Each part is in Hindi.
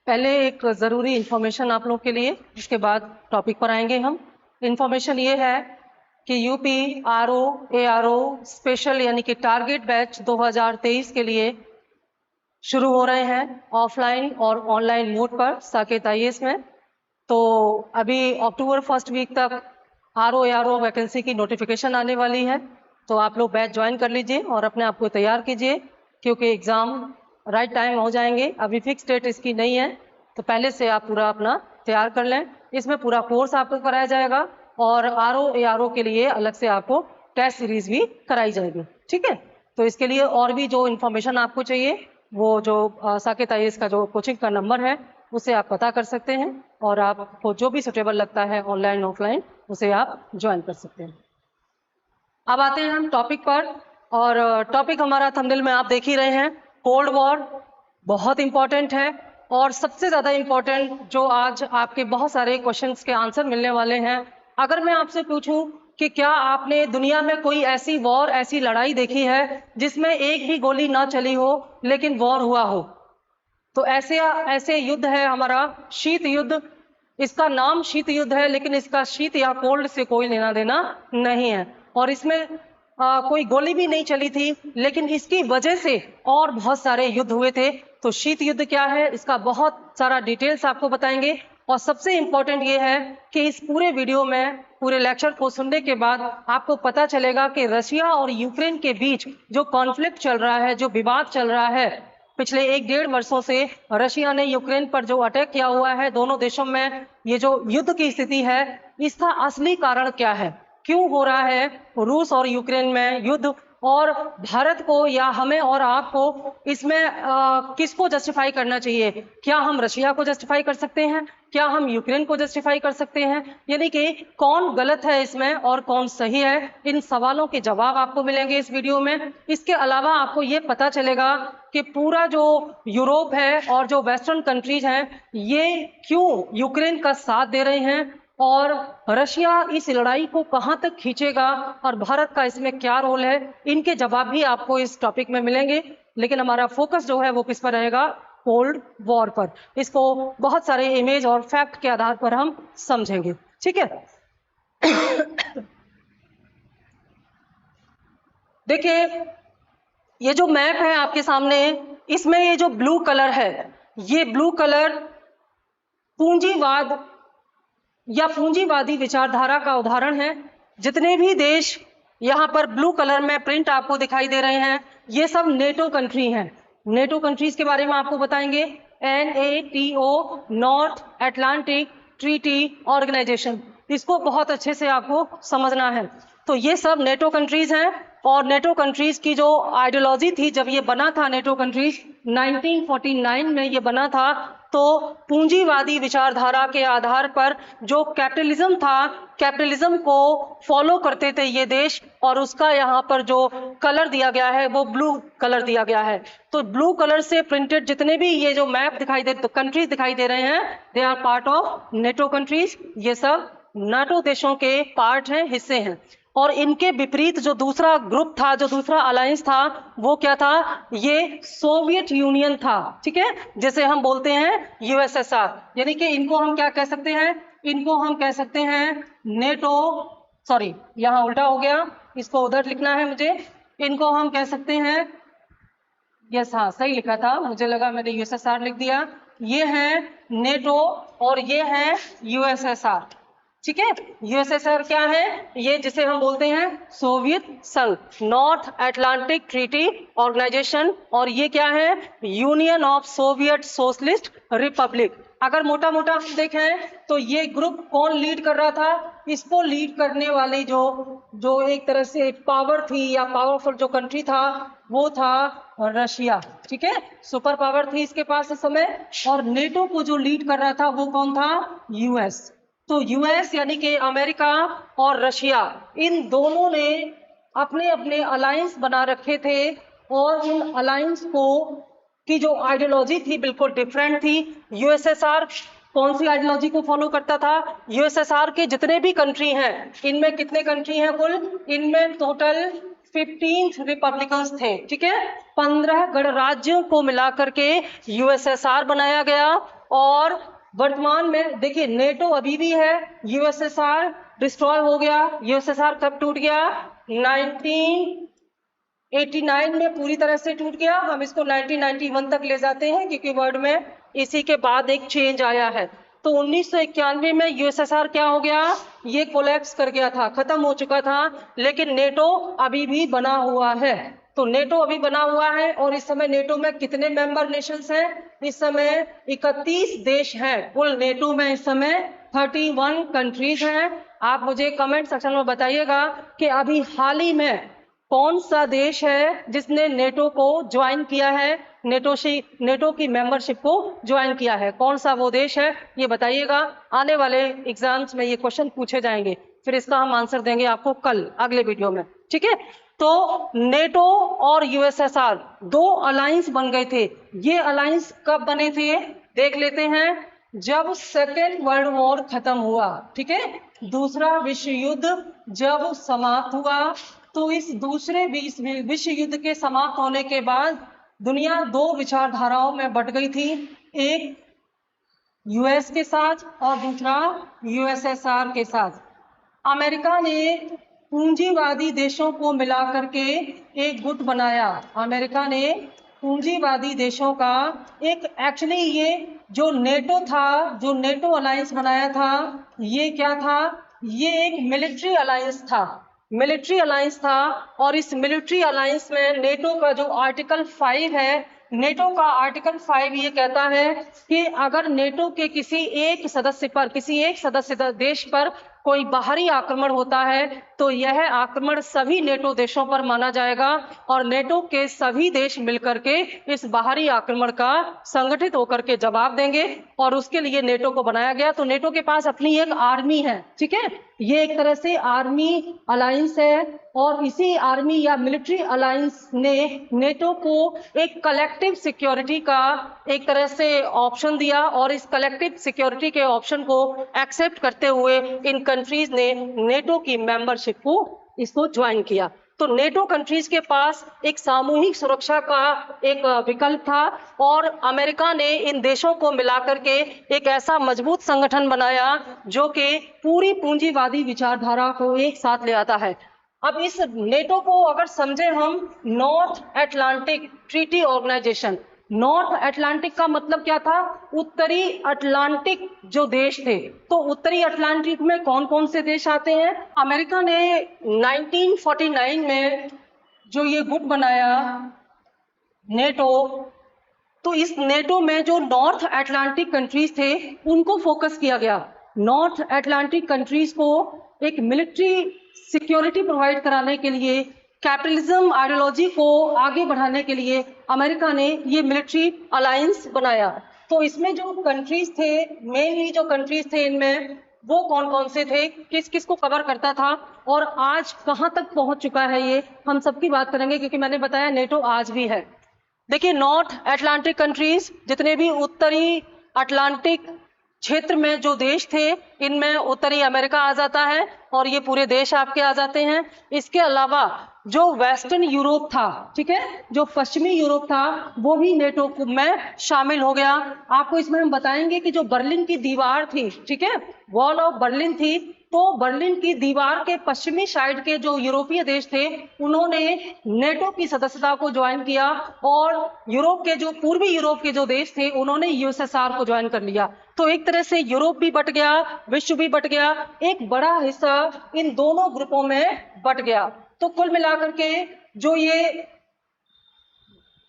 पहले एक ज़रूरी इन्फॉर्मेशन आप लोग के लिए, इसके बाद टॉपिक पर आएंगे हम। इन्फॉर्मेशन ये है कि यूपी आरओ एआरओ स्पेशल यानी कि टारगेट बैच 2023 के लिए शुरू हो रहे हैं ऑफलाइन और ऑनलाइन मोड पर साकेत आईएएस में। तो अभी अक्टूबर फर्स्ट वीक तक आरओ एआरओ वैकेंसी की नोटिफिकेशन आने वाली है, तो आप लोग बैच ज्वाइन कर लीजिए और अपने आप को तैयार कीजिए, क्योंकि एग्ज़ाम राइट टाइम हो जाएंगे। अभी फिक्स डेट इसकी नहीं है, तो पहले से आप पूरा अपना तैयार कर लें। इसमें पूरा कोर्स आपको कराया जाएगा और आरओ एआरओ के लिए अलग से आपको टेस्ट सीरीज भी कराई जाएगी, ठीक है। तो इसके लिए और भी जो इन्फॉर्मेशन आपको चाहिए, वो जो साकेत आईएएस का जो कोचिंग का नंबर है उसे आप पता कर सकते हैं और आपको जो भी सुटेबल लगता है ऑनलाइन ऑफलाइन उसे आप ज्वाइन कर सकते हैं। अब आते हैं हम टॉपिक पर, और टॉपिक हमारा थंबनेल में आप देख ही रहे हैं, कोल्ड वॉर बहुत इंपॉर्टेंट है। और सबसे ज़्यादा इंपॉर्टेंट जो आज आपके बहुत सारे क्वेश्चंस के आंसर मिलने वाले हैं, अगर मैं आपसे पूछूं कि क्या आपने दुनिया में कोई ऐसी वॉर, ऐसी लड़ाई देखी है जिसमें एक भी गोली ना चली हो लेकिन वॉर हुआ हो, तो ऐसे युद्ध है हमारा शीत युद्ध। इसका नाम शीत युद्ध है, लेकिन इसका शीत या कोल्ड से कोई लेना देना नहीं है, और इसमें कोई गोली भी नहीं चली थी, लेकिन इसकी वजह से और बहुत सारे युद्ध हुए थे। तो शीत युद्ध क्या है, इसका बहुत सारा डिटेल्स आपको बताएंगे। और सबसे इम्पोर्टेंट ये है कि इस पूरे वीडियो में, पूरे लेक्चर को सुनने के बाद आपको पता चलेगा कि रशिया और यूक्रेन के बीच जो कॉन्फ्लिक्ट चल रहा है, जो विवाद चल रहा है पिछले 1-1.5 वर्षों से, रशिया ने यूक्रेन पर जो अटैक किया हुआ है, दोनों देशों में ये जो युद्ध की स्थिति है, इसका असली कारण क्या है, क्यों हो रहा है रूस और यूक्रेन में युद्ध, और भारत को या हमें और आपको इसमें किसको जस्टिफाई करना चाहिए। क्या हम रशिया को जस्टिफाई कर सकते हैं, क्या हम यूक्रेन को जस्टिफाई कर सकते हैं, यानी कि कौन गलत है इसमें और कौन सही है। इन सवालों के जवाब आपको मिलेंगे इस वीडियो में। इसके अलावा आपको ये पता चलेगा कि पूरा जो यूरोप है और जो वेस्टर्न कंट्रीज हैं, ये क्यों यूक्रेन का साथ दे रहे हैं, और रशिया इस लड़ाई को कहां तक खींचेगा और भारत का इसमें क्या रोल है। इनके जवाब भी आपको इस टॉपिक में मिलेंगे, लेकिन हमारा फोकस जो है वो किस पर रहेगा, कोल्ड वॉर पर। इसको बहुत सारे इमेज और फैक्ट के आधार पर हम समझेंगे, ठीक है। देखिए, ये जो मैप है आपके सामने, इसमें ये जो ब्लू कलर है, ये ब्लू कलर पूंजीवाद या पूंजीवादी विचारधारा का उदाहरण है। जितने भी देश यहाँ पर ब्लू कलर में प्रिंट आपको दिखाई दे रहे हैं, ये सब नेटो कंट्री हैं। नेटो कंट्रीज के बारे में आपको बताएंगे, NATO, North Atlantic Treaty Organisation, इसको बहुत अच्छे से आपको समझना है। तो ये सब नेटो कंट्रीज हैं, और नेटो कंट्रीज की जो आइडियोलॉजी थी जब ये बना था, नेटो कंट्रीज 1949 में ये बना था, तो पूंजीवादी विचारधारा के आधार पर जो कैपिटलिज्म था, कैपिटलिज्म को फॉलो करते थे ये देश, और उसका यहाँ पर जो कलर दिया गया है वो ब्लू कलर दिया गया है। तो ब्लू कलर से प्रिंटेड जितने भी ये जो मैप दिखाई दे, तो कंट्रीज दिखाई दे रहे हैं, they are part of NATO countries. ये सब नाटो देशों के पार्ट हैं, हिस्से हैं। और इनके विपरीत जो दूसरा ग्रुप था, जो दूसरा अलायंस था, वो क्या था, ये सोवियत यूनियन था, ठीक है, जिसे हम बोलते हैं यूएसएसआर। यानी कि इनको हम क्या कह सकते हैं, इनको हम कह सकते हैं नेटो, सॉरी यहाँ उल्टा हो गया, इसको उधर लिखना है मुझे, इनको हम कह सकते हैं, यस हाँ सही लिखा था, मुझे लगा मैंने यूएसएसआर लिख दिया। ये है नेटो और ये है यूएसएसआर, ठीक है। यूएसएसआर क्या है, ये जिसे हम बोलते हैं सोवियत संघ, नॉर्थ अटलांटिक ट्रीटी ऑर्गेनाइजेशन, और ये क्या है, union of Soviet socialist Republic. अगर मोटा मोटा हम देखें तो ये ग्रुप कौन लीड कर रहा था, इसको लीड करने वाली जो एक तरह से पावर थी या पावरफुल जो कंट्री था, वो था रशिया, ठीक है, सुपर पावर थी इसके पास इस समय। और नेटो को जो लीड कर रहा था वो कौन था, यूएस। तो यूएस यानी कि अमेरिका और रशिया, इन दोनों ने अपने अपने अलायंस बना रखे थे, और उन अलायंस को की जो आइडियोलॉजी थी बिल्कुल डिफरेंट थी। यूएसएसआर कौन सी आइडियोलॉजी को फॉलो करता था, यूएसएसआर के जितने भी कंट्री हैं, इनमें कितने कंट्री हैं कुल, इनमें टोटल 15 रिपब्लिकन्स थे, ठीक है, 15 गणराज्यों को मिलाकर के यूएसएसआर बनाया गया। और वर्तमान में देखिए नेटो अभी भी है, यूएसएसआर डिस्ट्रॉय हो गया। यूएसएसआर कब टूट गया? 1989 में पूरी तरह से टूट गया। हम इसको 1991 तक ले जाते हैं क्योंकि वर्ल्ड में इसी के बाद एक चेंज आया है। तो 1991 में यूएसएसआर क्या हो गया? ये कोलैप्स कर गया था, खत्म हो चुका था। लेकिन नेटो अभी भी बना हुआ है। तो नेटो अभी बना हुआ है और इस समय नेटो में कितने मेंबर नेशंस हैं? इस समय 31 देश हैं कुल नेटो में। इस समय 31 कंट्रीज हैं। आप मुझे कमेंट सेक्शन में बताइएगा कि अभी हाल ही में कौन सा देश है जिसने नेटो को ज्वाइन किया है, नेटो की मेंबरशिप को ज्वाइन किया है। कौन सा वो देश है ये बताइएगा। आने वाले एग्जाम्स में ये क्वेश्चन पूछे जाएंगे, फिर इसका हम आंसर देंगे आपको कल अगले वीडियो में, ठीक है। तो नेटो और यूएसएसआर दो अलायंस बन गए थे। ये अलायंस कब बने थे देख लेते हैं। जब सेकेंड वर्ल्ड वॉर खत्म हुआ, ठीक है, दूसरा विश्व युद्ध जब समाप्त हुआ, तो इस दूसरे विश्व युद्ध के समाप्त होने के बाद दुनिया दो विचारधाराओं में बट गई थी। एक यूएस के साथ और दूसरा यूएसएसआर के साथ। अमेरिका ने पूंजीवादी देशों को मिला करके एक गुट बनाया। अमेरिका ने पूंजीवादी देशों का एक, एक्चुअली ये जो नेटो था, जो नेटो अलायंस बनाया था, ये क्या था? ये एक मिलिट्री अलायंस था, मिलिट्री अलायंस था। और इस मिलिट्री अलायंस में नेटो का जो आर्टिकल 5 है, नेटो का आर्टिकल 5 ये कहता है कि अगर नेटो के किसी एक सदस्य पर, किसी एक सदस्य देश पर कोई बाहरी आक्रमण होता है तो यह आक्रमण सभी नेटो देशों पर माना जाएगा और नेटो के सभी देश मिलकर के इस बाहरी आक्रमण का संगठित होकर के जवाब देंगे। और उसके लिए नेटो को बनाया गया। तो नेटो के पास अपनी एक आर्मी है, ठीक है, ये एक तरह से आर्मी अलायंस है। और इसी आर्मी या मिलिट्री अलायंस ने नेटो को एक कलेक्टिव सिक्योरिटी का एक तरह से ऑप्शन दिया और इस कलेक्टिव सिक्योरिटी के ऑप्शन को एक्सेप्ट करते हुए इन कंट्रीज ने नेटो की मेंबरशिप को इसको ज्वाइन किया। तो नेटो कंट्रीज के पास एक सामूहिक सुरक्षा का एक विकल्प था और अमेरिका ने इन देशों को मिलाकर के एक ऐसा मजबूत संगठन बनाया जो कि पूरी पूंजीवादी विचारधारा को एक साथ ले आता है। अब इस नेटो को अगर समझे हम, North Atlantic Treaty Organisation, North Atlantic का मतलब क्या था? उत्तरी अटलांटिक जो देश थे। तो उत्तरी अटलांटिक में कौन कौन से देश आते हैं? अमेरिका ने 1949 में जो ये गुट बनाया नेटो, तो इस नेटो में जो नॉर्थ अटलांटिक कंट्रीज थे उनको फोकस किया गया। नॉर्थ अटलांटिक कंट्रीज को एक मिलिट्री सिक्योरिटी प्रोवाइड कराने के लिए, कैपिटलिज्म आइडियोलॉजी को आगे बढ़ाने के लिए अमेरिका ने ये मिलिट्री अलायंस बनाया। तो इसमें जो कंट्रीज थे, मेनली जो कंट्रीज थे इनमें वो कौन कौन से थे, किस किस को कवर करता था और आज कहाँ तक पहुंच चुका है, ये हम सबकी बात करेंगे क्योंकि मैंने बताया नेटो आज भी है। देखिए नॉर्थ अटलांटिक कंट्रीज, जितने भी उत्तरी अटलांटिक क्षेत्र में जो देश थे, इनमें उत्तरी अमेरिका आ जाता है और ये पूरे देश आपके आ जाते हैं। इसके अलावा जो वेस्टर्न यूरोप था, ठीक है, जो पश्चिमी यूरोप था, वो भी नेटो में शामिल हो गया। आपको इसमें हम बताएंगे कि जो बर्लिन की दीवार थी, ठीक है, वॉल ऑफ बर्लिन थी, तो बर्लिन की दीवार के पश्चिमी साइड के जो यूरोपीय देश थे उन्होंने नेटो की सदस्यता को ज्वाइन किया और यूरोप के जो पूर्वी यूरोप के जो देश थे उन्होंने यूएसएसआर को ज्वाइन कर लिया। तो एक तरह से यूरोप भी बट गया, विश्व भी बट गया, एक बड़ा हिस्सा इन दोनों ग्रुपों में बट गया। तो कुल मिलाकर के जो ये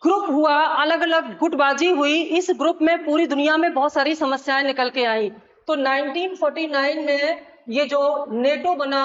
ग्रुप हुआ, अलग अलग गुटबाजी हुई, इस ग्रुप में पूरी दुनिया में बहुत सारी समस्याएं निकल के आई। तो 1949 में ये जो नेटो बना,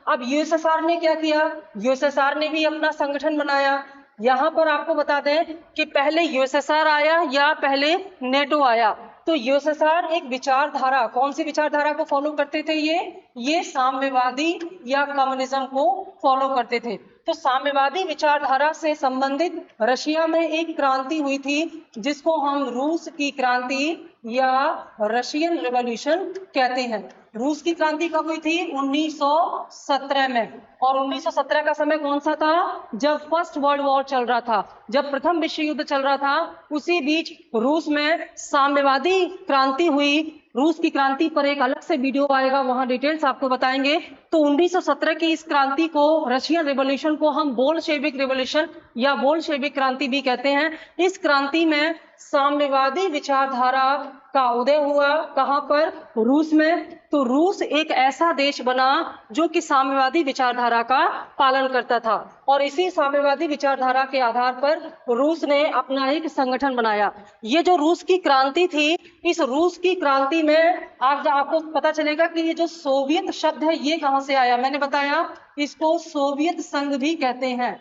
अब यूएसएसआर ने क्या किया? यूएसएसआर ने भी अपना संगठन बनाया। यहाँ पर आपको बता दें कि पहले यूएसएसआर आया या पहले नेटो आया। तो यूएसएसआर एक विचारधारा, कौन सी विचारधारा को फॉलो करते थे? ये साम्यवादी या कम्युनिज्म को फॉलो करते थे। तो साम्यवादी विचारधारा से संबंधित रशिया में एक क्रांति हुई थी जिसको हम रूस की क्रांति या रशियन रिवॉल्यूशन कहते हैं। रूस की क्रांति कब हुई थी? 1917 में। और 1917 का समय कौन सा था? जब फर्स्ट वर्ल्ड वॉर चल रहा था, जब प्रथम विश्व युद्ध चल रहा था, उसी बीच रूस में साम्यवादी क्रांति हुई। रूस की क्रांति पर एक अलग से वीडियो आएगा, वहां डिटेल्स आपको बताएंगे। तो 1917 की इस क्रांति को, रशियन रिवॉल्यूशन को हम बोल्शेविक रिवॉल्यूशन या बोल्शेविक क्रांति भी कहते हैं। इस क्रांति में साम्यवादी विचारधारा का उदय हुआ। कहां पर? रूस में। तो रूस एक ऐसा देश बना जो कि साम्यवादी विचारधारा का पालन करता था, और इसी साम्यवादी विचारधारा के आधार पर रूस ने अपना एक संगठन बनाया। ये जो रूस की क्रांति थी, इस रूस की क्रांति में आपको पता चलेगा कि ये जो सोवियत शब्द है ये कहां से आया। मैंने बताया इसको सोवियत संघ भी कहते हैं,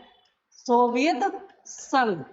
सोवियत संघ,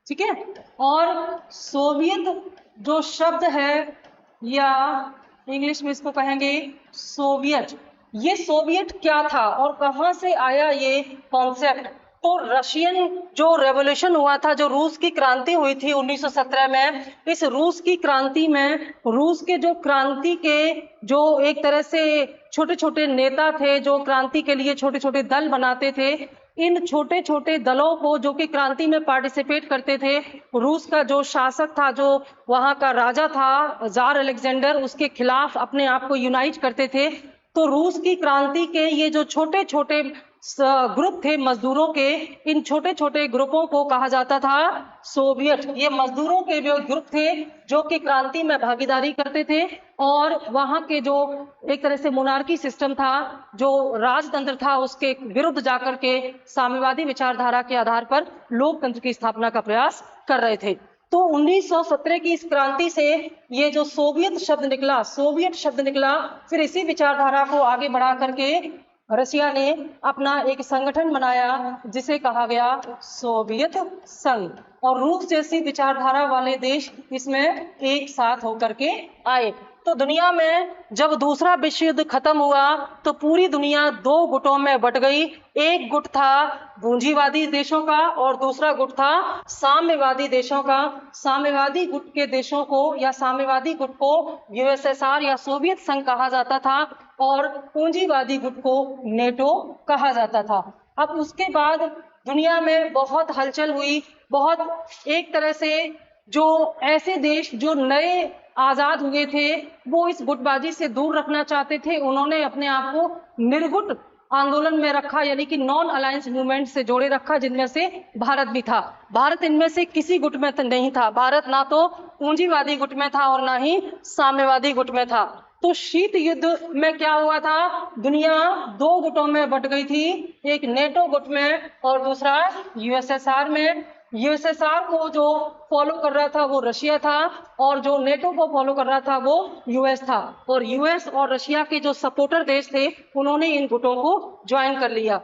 ठीक है। और सोवियत जो शब्द है, या इंग्लिश में इसको कहेंगे सोवियत। ये सोवियत क्या था और कहां से आया ये कॉन्सेप्ट? तो रशियन जो रेवोल्यूशन हुआ था, जो रूस की क्रांति हुई थी 1917 में, इस रूस की क्रांति में रूस के जो क्रांति के जो एक तरह से छोटे छोटे नेता थे, जो क्रांति के लिए छोटे छोटे दल बनाते थे, इन छोटे छोटे दलों को, जो कि क्रांति में पार्टिसिपेट करते थे, रूस का जो शासक था, जो वहां का राजा था जार अलेक्जेंडर, उसके खिलाफ अपने आप को यूनाइट करते थे। तो रूस की क्रांति के ये जो छोटे छोटे ग्रुप थे मजदूरों के, इन छोटे छोटे ग्रुपों को कहा जाता था सोवियत। ये मजदूरों के जो ग्रुप थे जो कि क्रांति में भागीदारी करते थे, और वहां के जो एक तरह से मोनार्की सिस्टम था, जो राजतंत्र था, उसके विरुद्ध जाकर के साम्यवादी विचारधारा के आधार पर लोकतंत्र की स्थापना का प्रयास कर रहे थे। तो 1917 की इस क्रांति से ये जो सोवियत शब्द निकला, सोवियत शब्द निकला, फिर इसी विचारधारा को आगे बढ़ा करके रशिया ने अपना एक संगठन बनाया जिसे कहा गया सोवियत संघ, और रूस जैसी विचारधारा वाले देश इसमें एक साथ होकर के आए। तो दुनिया में जब दूसरा विश्व युद्ध खत्म हुआ तो पूरी दुनिया दो गुटों में बट गई। एक गुट था पूंजीवादी देशों का और दूसरा गुट था साम्यवादी देशों का। साम्यवादी गुट के देशों को या साम्यवादी गुट को यूएसएसआर या सोवियत संघ कहा जाता था, और पूंजीवादी गुट को नेटो कहा जाता था। अब उसके बाद दुनिया में बहुत हलचल हुई, बहुत एक तरह से जो ऐसे देश जो नए आजाद हुए थे वो इस गुटबाजी से दूर रखना चाहते थे, उन्होंने अपने आप को निर्गुट आंदोलन में रखा, यानी कि नॉन अलायंस मूवमेंट से जोड़े रखा, जिनमें से भारत भी था। भारत इनमें से किसी गुट में नहीं था। भारत ना तो पूंजीवादी गुट में था और ना ही साम्यवादी गुट में था। तो शीत युद्ध में क्या हुआ था? दुनिया दो गुटों में बट गई थी, एक नेटो गुट में और दूसरा यूएसएसआर में। यूएसएसआर को जो फॉलो कर रहा था वो रशिया था, और जो नेटो को फॉलो कर रहा था वो यूएस था। और यूएस और रशिया के जो सपोर्टर देश थे उन्होंने इन गुटों को ज्वाइन कर लिया।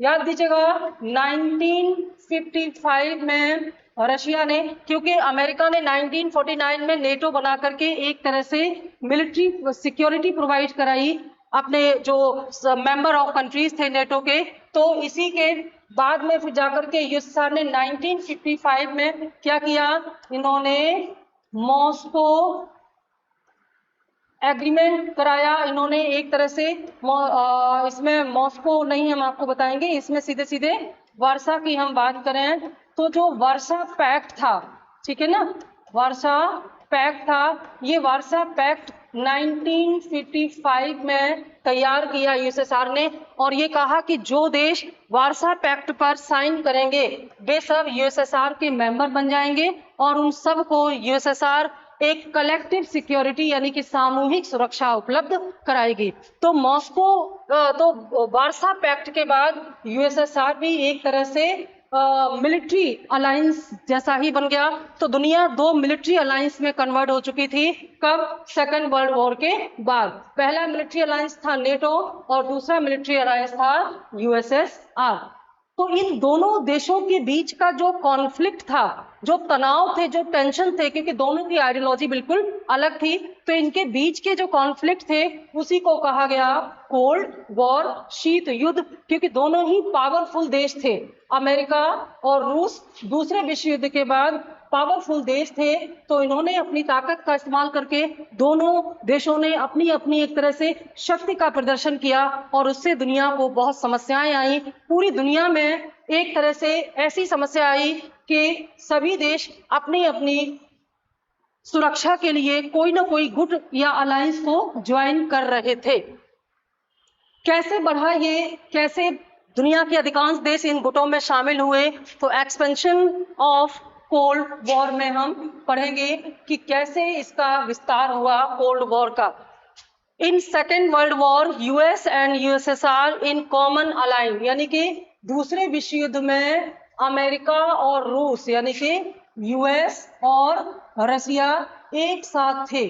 याद दीजिएगा 1955 में रशिया ने, क्योंकि अमेरिका ने 1949 में नेटो बना करके एक तरह से मिलिट्री सिक्योरिटी प्रोवाइड कराई अपने जो मेंबर ऑफ कंट्रीज थे नेटो के, तो इसी के बाद में फिर जाकर के यूएसएसआर ने 1955 में क्या किया, इन्होंने मॉस्को एग्रीमेंट कराया। इन्होंने एक तरह से इसमें मॉस्को नहीं हम आपको बताएंगे, इसमें सीधे सीधे वार्सा की हम बात करें तो जो वार्सा पैक्ट था, ठीक है ना, वार्सा पैक्ट था, ये वार्सा पैक्ट 1955 में तैयार किया यूएसएसआर ने, और ये कहा कि जो देश वार्सा पैक्ट पर साइन करेंगे वे सब यूएसएसआर के मेंबर बन जाएंगे, और उन सब को यूएसएसआर एक कलेक्टिव सिक्योरिटी यानी कि सामूहिक सुरक्षा उपलब्ध कराएगी। तो मॉस्को तो वार्सा पैक्ट के बाद यूएसएसआर भी एक तरह से मिलिट्री अलायंस जैसा ही बन गया। तो दुनिया दो मिलिट्री अलायंस में कन्वर्ट हो चुकी थी। कब? सेकेंड वर्ल्ड वॉर के बाद। पहला मिलिट्री अलायंस था नेटो और दूसरा मिलिट्री अलायंस था यूएसएसआर। तो इन दोनों देशों के बीच का जो कॉन्फ्लिक्ट था, जो तनाव थे, जो टेंशन थे, क्योंकि दोनों की आइडियोलॉजी बिल्कुल अलग थी, तो इनके बीच के जो कॉन्फ्लिक्ट थे उसी को कहा गया कोल्ड वॉर, शीत युद्ध, क्योंकि दोनों ही पावरफुल देश थे। अमेरिका और रूस दूसरे विश्व युद्ध के बाद पावरफुल देश थे, तो इन्होंने अपनी ताकत का इस्तेमाल करके दोनों देशों ने अपनी अपनी एक तरह से शक्ति का प्रदर्शन किया, और उससे दुनिया को बहुत समस्याएं आई। पूरी दुनिया में एक तरह से ऐसी समस्या आई कि सभी देश अपनी अपनी सुरक्षा के लिए कोई ना कोई गुट या अलायंस को ज्वाइन कर रहे थे। कैसे बढ़ा ये, कैसे दुनिया के अधिकांश देश इन गुटों में शामिल हुए, तो एक्सपेंशन ऑफ कोल्ड वॉर में हम पढ़ेंगे कि कैसे इसका विस्तार हुआ कोल्ड वॉर का। In second world war US and USSR in common align, यानी कि दूसरे विश्व युद्ध में अमेरिका और रूस यानी कि यूएस और रशिया एक साथ थे।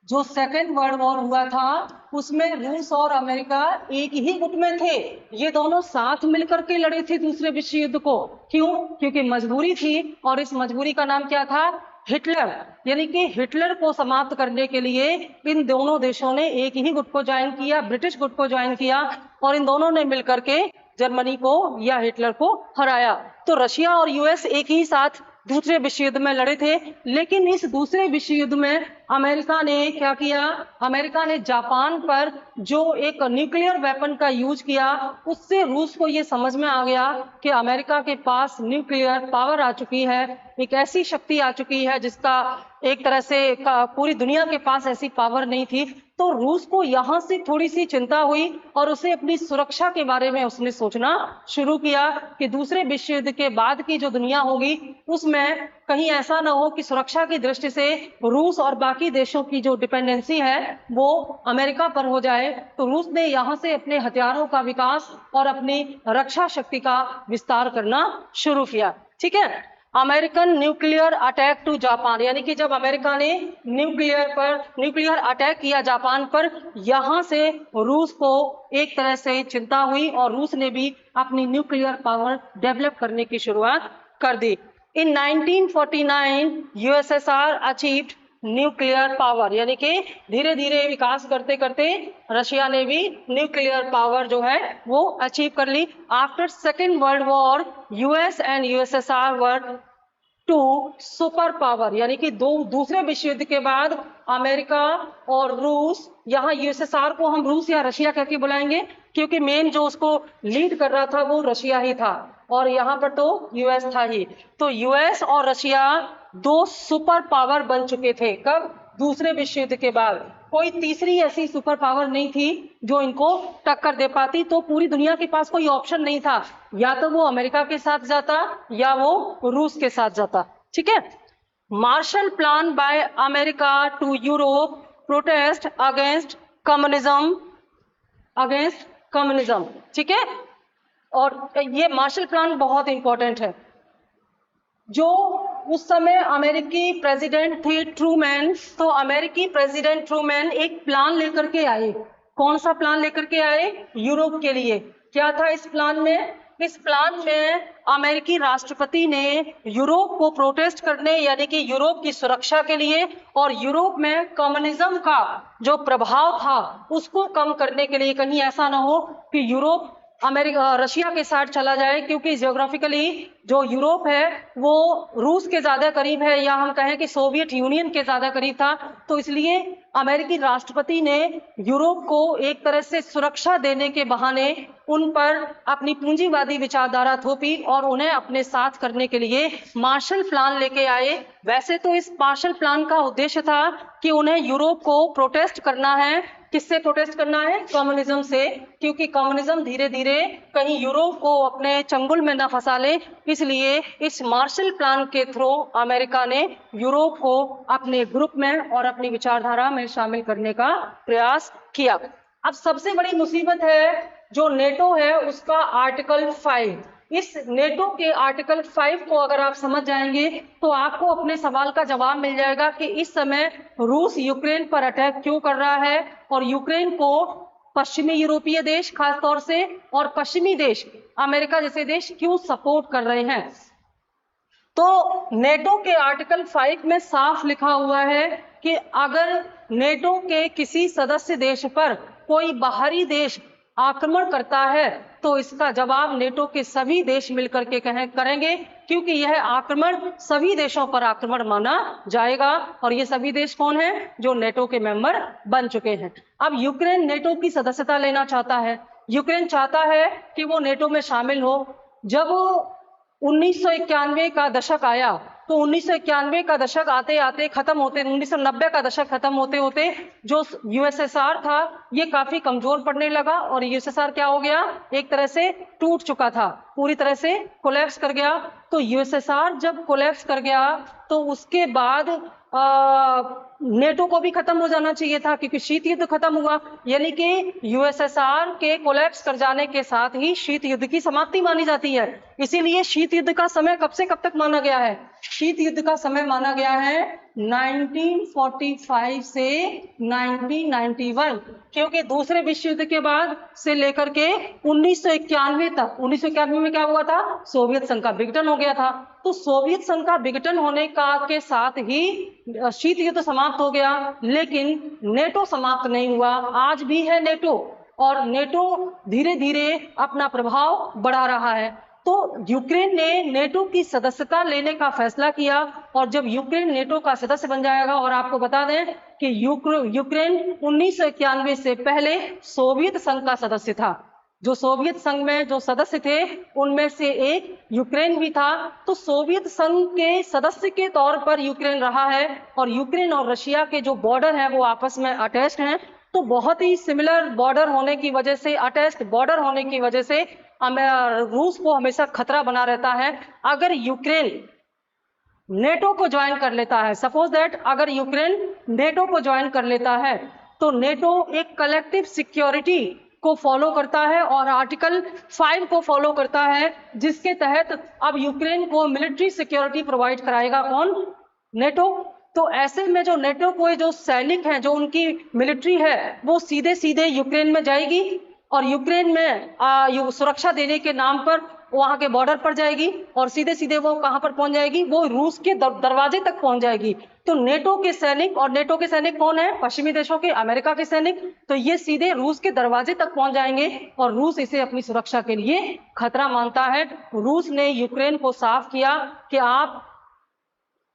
जो सेकेंड वर्ल्ड वॉर हुआ था उसमें रूस और अमेरिका एक ही गुट में थे। ये दोनों साथ मिलकर के लड़े थे दूसरे विश्व युद्ध को। क्यों? क्योंकि मजबूरी थी, और इस मजबूरी का नाम क्या था? हिटलर। यानी कि हिटलर को समाप्त करने के लिए इन दोनों देशों ने एक ही गुट को ज्वाइन किया, ब्रिटिश गुट को ज्वाइन किया, और इन दोनों ने मिलकर के जर्मनी को या हिटलर को हराया। तो रशिया और यूएस एक ही साथ दूसरे विश्व युद्ध में लड़े थे। लेकिन इस दूसरे विश्व युद्ध में अमेरिका ने क्या किया? अमेरिका ने जापान पर जो एक न्यूक्लियर वेपन का यूज किया, उससे रूस को ये समझ में आ गया कि अमेरिका के पास न्यूक्लियर पावर आ चुकी है, एक ऐसी शक्ति आ चुकी है जिसका एक तरह से पूरी दुनिया के पास ऐसी पावर नहीं थी। तो रूस को यहाँ से थोड़ी सी चिंता हुई, और उसे अपनी सुरक्षा के बारे में उसने सोचना शुरू किया कि दूसरे विश्व युद्ध के बाद की जो दुनिया होगी उसमें कहीं ऐसा ना हो कि सुरक्षा की दृष्टि से रूस और बाकी देशों की जो डिपेंडेंसी है वो अमेरिका पर हो जाए। तो रूस ने यहाँ से अपने हथियारों का विकास और अपनी रक्षा शक्ति का विस्तार करना शुरू किया। ठीक है, American nuclear attack to Japan, यानी कि जब अमेरिका ने न्यूक्लियर अटैक किया जापान पर, यहाँ से रूस को एक तरह से चिंता हुई और रूस ने भी अपनी न्यूक्लियर पावर डेवलप करने की शुरुआत कर दी। इन 1949 यूएसएसआर अचीव्ड न्यूक्लियर पावर, यानी कि धीरे धीरे विकास करते करते रशिया ने भी न्यूक्लियर पावर जो है वो अचीव कर ली। After second world war US and USSR were two super power, यानी कि दूसरे विश्व युद्ध के बाद अमेरिका और रूस, यहाँ यूएसएसआर को हम रूस या रशिया कह के बुलाएंगे क्योंकि मेन जो उसको लीड कर रहा था वो रशिया ही था, और यहाँ पर तो यूएस था ही। तो यूएस और रशिया दो सुपर पावर बन चुके थे। कब? दूसरे विश्व युद्ध के बाद। कोई तीसरी ऐसी सुपर पावर नहीं थी जो इनको टक्कर दे पाती। तो पूरी दुनिया के पास कोई ऑप्शन नहीं था, या तो वो अमेरिका के साथ जाता या वो रूस के साथ जाता। ठीक है, Marshall Plan by America to Europe protest against communism. ठीक है, और ये मार्शल प्लान बहुत इंपॉर्टेंट है। जो उस समय अमेरिकी प्रेसिडेंट थे ट्रूमैन, तो अमेरिकी प्रेसिडेंट ट्रूमैन एक प्लान लेकर के आए। कौन सा प्लान लेकर के आए? यूरोप के लिए। क्या था इस प्लान में? इस प्लान में अमेरिकी राष्ट्रपति ने यूरोप को प्रोटेस्ट करने, यानी कि यूरोप की सुरक्षा के लिए और यूरोप में कम्युनिज्म का जो प्रभाव था उसको कम करने के लिए, कहीं ऐसा ना हो कि यूरोप रशिया के साथ चला जाए, क्योंकि जियोग्राफिकली जो यूरोप है वो रूस के ज्यादा करीब है, या हम कहें कि सोवियत यूनियन के ज्यादा करीब था। तो इसलिए अमेरिकी राष्ट्रपति ने यूरोप को एक तरह से सुरक्षा देने के बहाने उन पर अपनी पूंजीवादी विचारधारा थोपी और उन्हें अपने साथ करने के लिए मार्शल प्लान लेके आए। वैसे तो इस मार्शल प्लान का उद्देश्य था कि उन्हें यूरोप को प्रोटेस्ट करना है। किससे प्रोटेस्ट करना है? कम्युनिज्म से, क्योंकि कम्युनिज्म धीरे धीरे कहीं यूरोप को अपने चंगुल में न फंसा ले। इसलिए इस मार्शल प्लान के थ्रू अमेरिका ने यूरोप को अपने ग्रुप में और अपनी विचारधारा में शामिल करने का प्रयास किया। अब सबसे बड़ी मुसीबत है जो नेटो है उसका आर्टिकल 5। इस नेटो के आर्टिकल 5 को अगर आप समझ जाएंगे तो आपको अपने सवाल का जवाब मिल जाएगा कि इस समय रूस यूक्रेन पर अटैक क्यों कर रहा है और यूक्रेन को पश्चिमी यूरोपीय देश खास तौर से और पश्चिमी देश अमेरिका जैसे देश क्यों सपोर्ट कर रहे हैं? तो नेटो के आर्टिकल 5 में साफ लिखा हुआ है कि अगर नेटो के किसी सदस्य देश पर कोई बाहरी देश आक्रमण करता है तो इसका जवाब नेटो के सभी देश मिलकर के करेंगे, क्योंकि यह आक्रमण सभी देशों पर आक्रमण माना जाएगा। और ये सभी देश कौन हैं? जो नेटो के मेंबर बन चुके हैं। अब यूक्रेन नेटो की सदस्यता लेना चाहता है। यूक्रेन चाहता है कि वो नेटो में शामिल हो। जब 1991 का दशक आया तो 1991 का दशक आते आते खत्म होते 1990 का दशक खत्म होते होते जो यूएसएसआर था ये काफी कमजोर पड़ने लगा और यूएसएसआर क्या हो गया? एक तरह से टूट चुका था, पूरी तरह से कोलैप्स कर गया। तो यूएसएसआर जब कोलैप्स कर गया तो उसके बाद नेटो को भी खत्म हो जाना चाहिए था, क्योंकि शीत युद्ध खत्म हुआ। यानी कि यूएसएसआर के कोलैप्स कर जाने के साथ ही शीत युद्ध की समाप्ति मानी जाती है। इसीलिए शीत युद्ध का समय कब से कब तक माना गया है? शीत युद्ध का समय माना गया है 1945 से 1991, क्योंकि दूसरे विश्व युद्ध के बाद से लेकर के 1991 तक, 1991 में क्या हुआ था? सोवियत संघ का विघटन हो गया था। तो सोवियत संघ का विघटन होने का के साथ ही शीत युद्ध समाप्त हो गया, लेकिन नेटो समाप्त नहीं हुआ। आज भी है नेटो और नेटो धीरे धीरे अपना प्रभाव बढ़ा रहा है। तो यूक्रेन ने नेटो की सदस्यता लेने का फैसला किया और जब यूक्रेन नेटो का सदस्य बन जाएगा, और आपको बता दें कि यूक्रेन 1991 से पहले सोवियत संघ का सदस्य था। जो सोवियत संघ में जो सदस्य थे उनमें से एक यूक्रेन भी था। तो सोवियत संघ के सदस्य के तौर पर यूक्रेन रहा है और यूक्रेन और रशिया के जो बॉर्डर है वो आपस में अटैच्ड हैं। तो बहुत ही सिमिलर बॉर्डर होने की वजह से, अटैच्ड बॉर्डर होने की वजह से रूस को हमेशा खतरा बना रहता है। अगर यूक्रेन नेटो को ज्वाइन कर लेता है, सपोज दैट अगर यूक्रेन नेटो को ज्वाइन कर लेता है तो नेटो एक कलेक्टिव सिक्योरिटी को फॉलो करता है और आर्टिकल 5 को फॉलो करता है, जिसके तहत अब यूक्रेन को मिलिट्री सिक्योरिटी प्रोवाइड कराएगा कौन? नेटो। तो ऐसे में जो नेटो को जो सैनिक हैं, जो उनकी मिलिट्री है, वो सीधे सीधे यूक्रेन में जाएगी और यूक्रेन में सुरक्षा देने के नाम पर वहां के बॉर्डर पर जाएगी और सीधे सीधे वो कहां पर पहुंच जाएगी? वो रूस के दरवाजे तक पहुंच जाएगी। तो नेटो के सैनिक, और नेटो के सैनिक कौन है? पश्चिमी देशों के, अमेरिका के सैनिक। तो ये सीधे रूस के दरवाजे तक पहुंच जाएंगे और रूस इसे अपनी सुरक्षा के लिए खतरा मानता है। रूस ने यूक्रेन को साफ किया कि आप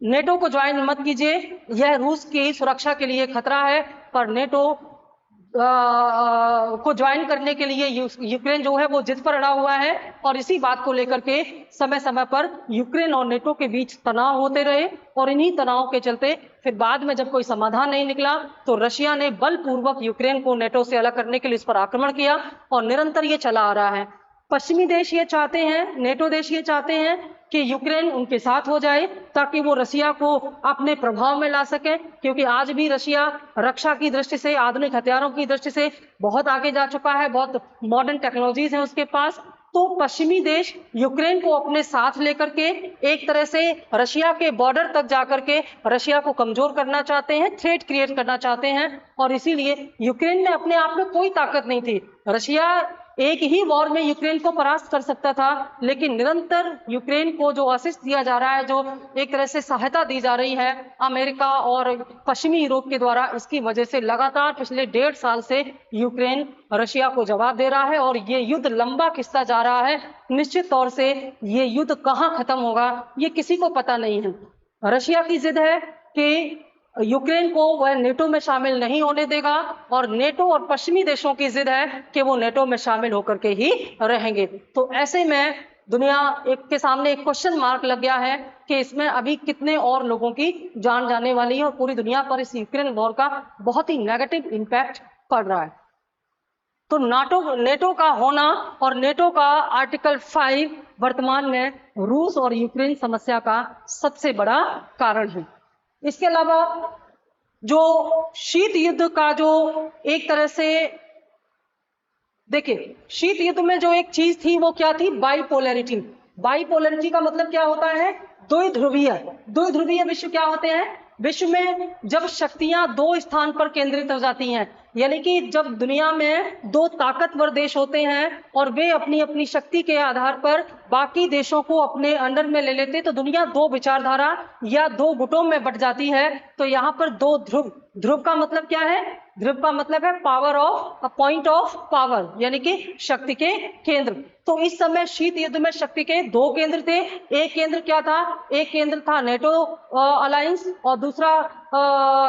नेटो को ज्वाइन मत कीजिए, यह रूस की सुरक्षा के लिए खतरा है। पर नेटो को ज्वाइन करने के लिए यूक्रेन जो है वो जिद पर अड़ा हुआ है और इसी बात को लेकर के समय समय पर यूक्रेन और नेटो के बीच तनाव होते रहे और इन्हीं तनाव के चलते फिर बाद में जब कोई समाधान नहीं निकला तो रशिया ने बलपूर्वक यूक्रेन को नेटो से अलग करने के लिए इस पर आक्रमण किया और निरंतर ये चला आ रहा है। पश्चिमी देश ये चाहते हैं, नेटो देश ये चाहते हैं कि यूक्रेन उनके साथ हो जाए ताकि वो रशिया को अपने प्रभाव में ला सके, क्योंकि आज भी रशिया रक्षा की दृष्टि से, आधुनिक हथियारों की दृष्टि से बहुत आगे जा चुका है, बहुत मॉडर्न टेक्नोलॉजीज हैं उसके पास। तो पश्चिमी देश यूक्रेन को अपने साथ लेकर के एक तरह से रशिया के बॉर्डर तक जाकर के रशिया को कमजोर करना चाहते हैं, थ्रेट क्रिएट करना चाहते हैं और इसीलिए यूक्रेन में अपने आप में कोई ताकत नहीं थी। रशिया एक ही वॉर में यूक्रेन को परास्त कर सकता था, लेकिन निरंतर यूक्रेन को जो असिस्ट दिया जा रहा है, जो एक तरह से सहायता दी जा रही है अमेरिका और पश्चिमी यूरोप के द्वारा, इसकी वजह से लगातार पिछले 1.5 साल से यूक्रेन रशिया को जवाब दे रहा है और ये युद्ध लंबा खिंचता जा रहा है। निश्चित तौर से ये युद्ध कहाँ खत्म होगा ये किसी को पता नहीं है। रशिया की जिद है कि यूक्रेन को वह नेटो में शामिल नहीं होने देगा और नेटो और पश्चिमी देशों की जिद है कि वो नेटो में शामिल होकर के ही रहेंगे। तो ऐसे में दुनिया के सामने एक क्वेश्चन मार्क लग गया है कि इसमें अभी कितने और लोगों की जान जाने वाली है और पूरी दुनिया पर इस यूक्रेन वॉर का बहुत ही नेगेटिव इम्पैक्ट पड़ रहा है। तो नेटो का होना और नेटो का आर्टिकल 5 वर्तमान में रूस और यूक्रेन समस्या का सबसे बड़ा कारण है। इसके अलावा जो शीत युद्ध का जो एक तरह से देखिए, शीत युद्ध में जो एक चीज थी वो क्या थी? बाइपोलैरिटी। बाइपोलैरिटी का मतलब क्या होता है? द्विध्रुवीय विश्व क्या होते हैं? विश्व में जब शक्तियां दो स्थान पर केंद्रित हो जाती हैं, यानी कि जब दुनिया में दो ताकतवर देश होते हैं और वे अपनी अपनी शक्ति के आधार पर बाकी देशों को अपने अंडर में ले लेते, तो दुनिया दो विचारधारा या दो गुटों में बट जाती है। तो यहाँ पर दो ध्रुव, ध्रुव का मतलब क्या है? ध्रुव का मतलब है power of, point of power, यानी कि शक्ति के केंद्र। तो इस समय शीत युद्ध में शक्ति के दो केंद्र थे। एक केंद्र क्या था? एक केंद्र था नेटो अलायंस और दूसरा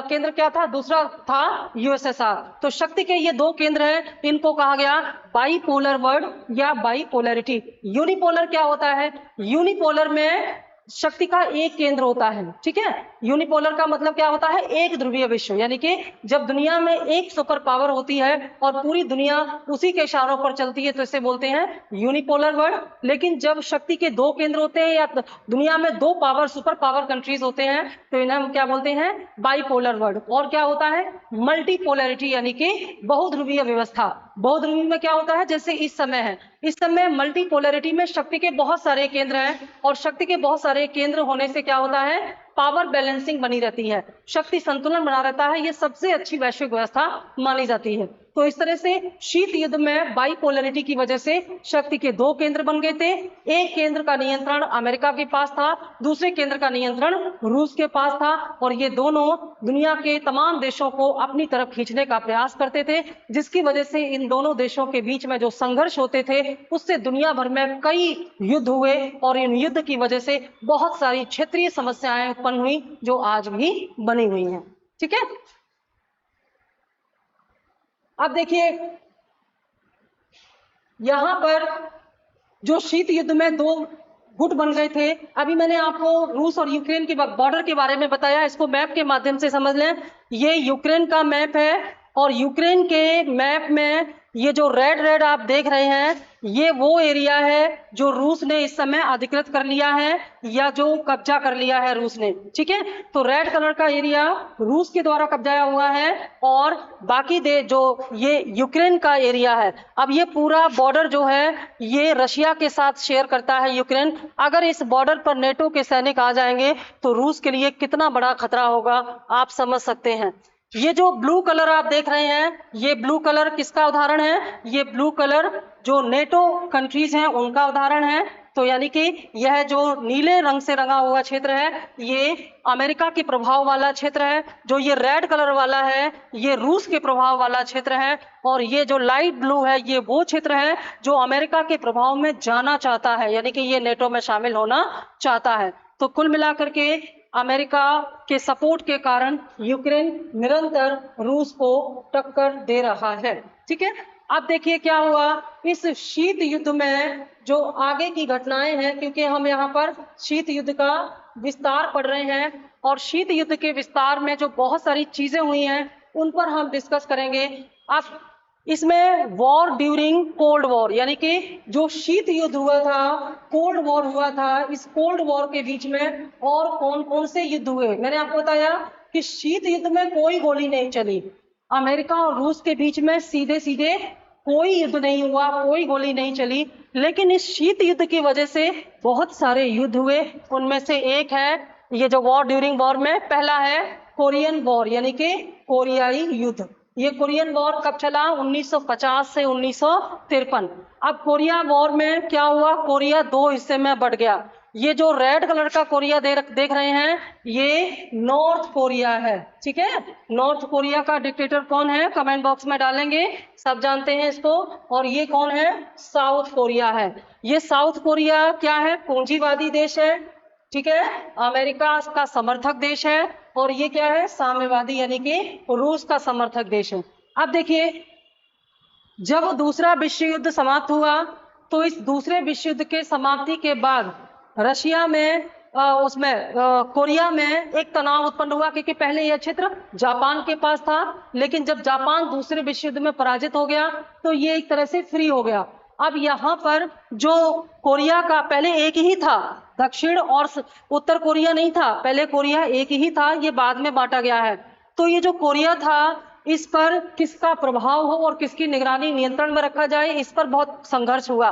केंद्र क्या था? दूसरा था यूएसएसआर। तो शक्ति के ये दो केंद्र हैं, इनको कहा गया बाईपोलर वर्ल्ड या बाईपोलरिटी। यूनिपोलर क्या होता है? यूनिपोलर में शक्ति का एक केंद्र होता है, ठीक है। यूनिपोलर का मतलब क्या होता है? एक ध्रुवीय विश्व, यानी कि जब दुनिया में एक सुपर पावर होती है और पूरी दुनिया उसी के इशारों पर चलती है तो इसे बोलते हैं यूनिपोलर वर्ल्ड। लेकिन जब शक्ति के दो केंद्र होते हैं या दुनिया में दो पावर, सुपर पावर कंट्रीज होते हैं तो इन्हें हम क्या बोलते हैं? Bipolar world. और क्या होता है? मल्टीपोलरिटी, यानी कि बहुध्रुवीय व्यवस्था। बहुध्रुवीय में क्या होता है? जैसे इस समय है, इस समय मल्टीपोलरिटी में शक्ति के बहुत सारे केंद्र हैं और शक्ति के बहुत सारे केंद्र होने से क्या होता है? पावर बैलेंसिंग बनी रहती है, शक्ति संतुलन बना रहता है। ये सबसे अच्छी वैश्विक व्यवस्था मानी जाती है। तो इस तरह से शीत युद्ध में बाईपोलरिटी की वजह से शक्ति के दो केंद्र बन गए थे। एक केंद्र का नियंत्रण अमेरिका के पास था, दूसरे केंद्र का नियंत्रण रूस के पास था और ये दोनों दुनिया के तमाम देशों को अपनी तरफ खींचने का प्रयास करते थे, जिसकी वजह से इन दोनों देशों के बीच में जो संघर्ष होते थे उससे दुनिया भर में कई युद्ध हुए और इन युद्ध की वजह से बहुत सारी क्षेत्रीय समस्याएं उत्पन्न हुई जो आज भी बनी हुई हैं, ठीक है। अब देखिए यहां पर जो शीत युद्ध में दो गुट बन गए थे। अभी मैंने आपको रूस और यूक्रेन के बॉर्डर के बारे में बताया, इसको मैप के माध्यम से समझ लें। ये यूक्रेन का मैप है और यूक्रेन के मैप में ये जो रेड आप देख रहे हैं ये वो एरिया है जो रूस ने इस समय अधिकृत कर लिया है या जो कब्जा कर लिया है रूस ने, ठीक है। तो रेड कलर का एरिया रूस के द्वारा कब्जाया हुआ है और बाकी जो ये यूक्रेन का एरिया है। अब ये पूरा बॉर्डर जो है ये रशिया के साथ शेयर करता है यूक्रेन। अगर इस बॉर्डर पर नेटो के सैनिक आ जाएंगे तो रूस के लिए कितना बड़ा खतरा होगा आप समझ सकते हैं। ये जो ब्लू कलर आप देख रहे हैं ये ब्लू कलर किसका उदाहरण है? ये ब्लू कलर जो नेटो कंट्रीज हैं उनका उदाहरण है। तो यानी कि यह जो नीले रंग से रंगा हुआ क्षेत्र है ये अमेरिका के प्रभाव वाला क्षेत्र है, जो ये रेड कलर वाला है ये रूस के प्रभाव वाला क्षेत्र है और ये जो लाइट ब्लू है ये वो क्षेत्र है जो अमेरिका के प्रभाव में जाना चाहता है, यानी कि ये नेटो में शामिल होना चाहता है। तो कुल मिलाकर के अमेरिका के सपोर्ट के कारण यूक्रेन निरंतर रूस को टक्कर दे रहा है, ठीक है। अब देखिए क्या हुआ इस शीत युद्ध में जो आगे की घटनाएं हैं, क्योंकि हम यहाँ पर शीत युद्ध का विस्तार पढ़ रहे हैं और शीत युद्ध के विस्तार में जो बहुत सारी चीजें हुई हैं उन पर हम डिस्कस करेंगे। अब इसमें वॉर ड्यूरिंग कोल्ड वॉर, यानी कि जो शीत युद्ध हुआ था, कोल्ड वॉर हुआ था, इस कोल्ड वॉर के बीच में और कौन कौन से युद्ध हुए। मैंने आपको बताया कि शीत युद्ध में कोई गोली नहीं चली, अमेरिका और रूस के बीच में सीधे सीधे कोई युद्ध नहीं हुआ, कोई गोली नहीं चली। लेकिन इस शीत युद्ध की वजह से बहुत सारे युद्ध हुए। उनमें से एक है ये जो वॉर ड्यूरिंग वॉर में पहला है कोरियन वॉर, यानी कि कोरियाई युद्ध। ये कोरियन वॉर कब चला? 1950 से 1953। अब कोरिया वॉर में क्या हुआ? कोरिया दो हिस्से में बढ़ गया। ये जो रेड कलर का कोरिया देख रहे हैं ये नॉर्थ कोरिया है, ठीक है। नॉर्थ कोरिया का डिक्टेटर कौन है कमेंट बॉक्स में डालेंगे, सब जानते हैं इसको। और ये कौन है? साउथ कोरिया है। ये साउथ कोरिया क्या है? पूंजीवादी देश है, ठीक है, अमेरिका का समर्थक देश है और ये क्या है? साम्यवादी, यानी कि रूस का समर्थक देश है। अब देखिए जब दूसरा विश्व युद्ध समाप्त हुआ तो इस दूसरे विश्व युद्ध के समाप्ति के बाद रशिया में कोरिया में एक तनाव उत्पन्न हुआ, क्योंकि पहले यह क्षेत्र जापान के पास था, लेकिन जब जापान दूसरे विश्व युद्ध में पराजित हो गया तो ये एक तरह से फ्री हो गया। अब यहाँ पर जो कोरिया का पहले एक ही था, दक्षिण और उत्तर कोरिया नहीं था, पहले कोरिया एक ही था, ये बाद में बांटा गया है। तो ये जो कोरिया था इस पर किसका प्रभाव हो और किसकी निगरानी नियंत्रण में रखा जाए, इस पर बहुत संघर्ष हुआ।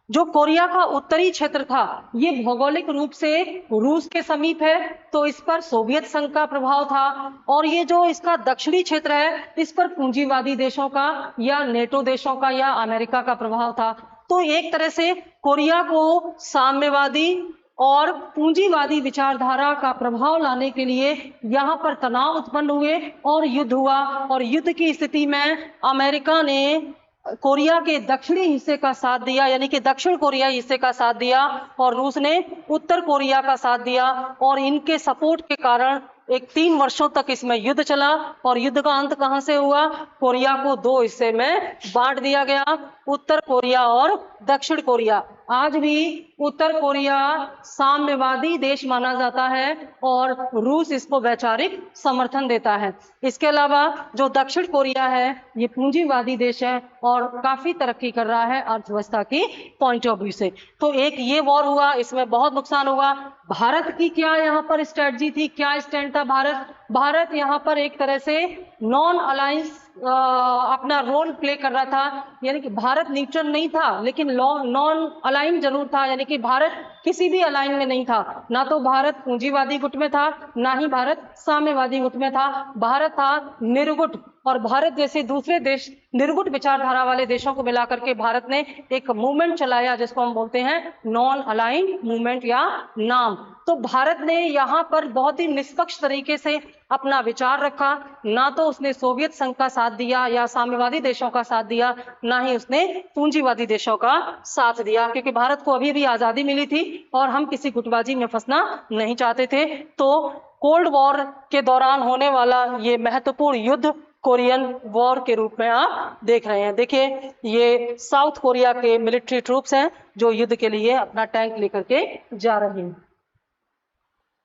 जो कोरिया का उत्तरी क्षेत्र था ये भौगोलिक रूप से रूस के समीप है, तो इस पर सोवियत संघ का प्रभाव था। और ये जो इसका दक्षिणी क्षेत्र है इस पर पूंजीवादी देशों का या नेटो देशों का या अमेरिका का प्रभाव था। तो एक तरह से कोरिया को साम्यवादी और पूंजीवादी विचारधारा का प्रभाव लाने के लिए यहाँ पर तनाव उत्पन्न हुए और युद्ध हुआ। और युद्ध की स्थिति में अमेरिका ने कोरिया के दक्षिणी हिस्से का साथ दिया, यानी कि दक्षिण कोरिया हिस्से का साथ दिया, और रूस ने उत्तर कोरिया का साथ दिया। और इनके सपोर्ट के कारण एक 3 वर्षों तक इसमें युद्ध चला। और युद्ध का अंत कहां से हुआ? कोरिया को 2 हिस्से में बांट दिया गया, उत्तर कोरिया और दक्षिण कोरिया। आज भी उत्तर कोरिया साम्यवादी देश माना जाता है और रूस इसको वैचारिक समर्थन देता है। इसके अलावा जो दक्षिण कोरिया है ये पूंजीवादी देश है और काफी तरक्की कर रहा है अर्थव्यवस्था की पॉइंट ऑफ व्यू से। तो एक ये वॉर हुआ, इसमें बहुत नुकसान हुआ। भारत की क्या यहाँ पर स्ट्रेटजी थी, क्या स्टैंड था भारत यहाँ पर एक तरह से नॉन अलायंस अपना रोल प्ले कर रहा था, यानी कि भारत न्यूट्रल नहीं था लेकिन नॉन अलाइन जरूर था, यानी कि भारत किसी भी अलाइन में नहीं था। ना तो भारत पूंजीवादी गुट में था, ना ही भारत साम्यवादी गुट में था। भारत था निर्गुट, और भारत जैसे दूसरे देश निर्गुट विचारधारा वाले देशों को मिलाकर के भारत ने एक मूवमेंट चलाया जिसको हम बोलते हैं नॉन अलाइन मूवमेंट या नाम। तो भारत ने यहाँ पर बहुत ही निष्पक्ष तरीके से अपना विचार रखा। ना तो उसने सोवियत संघ का साथ दिया या साम्यवादी देशों का साथ दिया, ना ही उसने पूंजीवादी देशों का साथ दिया, क्योंकि भारत को अभी भी आजादी मिली थी और हम किसी गुटबाजी में फंसना नहीं चाहते थे। तो कोल्ड वॉर के दौरान होने वाला ये महत्वपूर्ण युद्ध कोरियन वॉर के रूप में आप देख रहे हैं। देखिए ये साउथ कोरिया के मिलिट्री ट्रूप्स हैं जो युद्ध के लिए अपना टैंक लेकर के जा रहे हैं।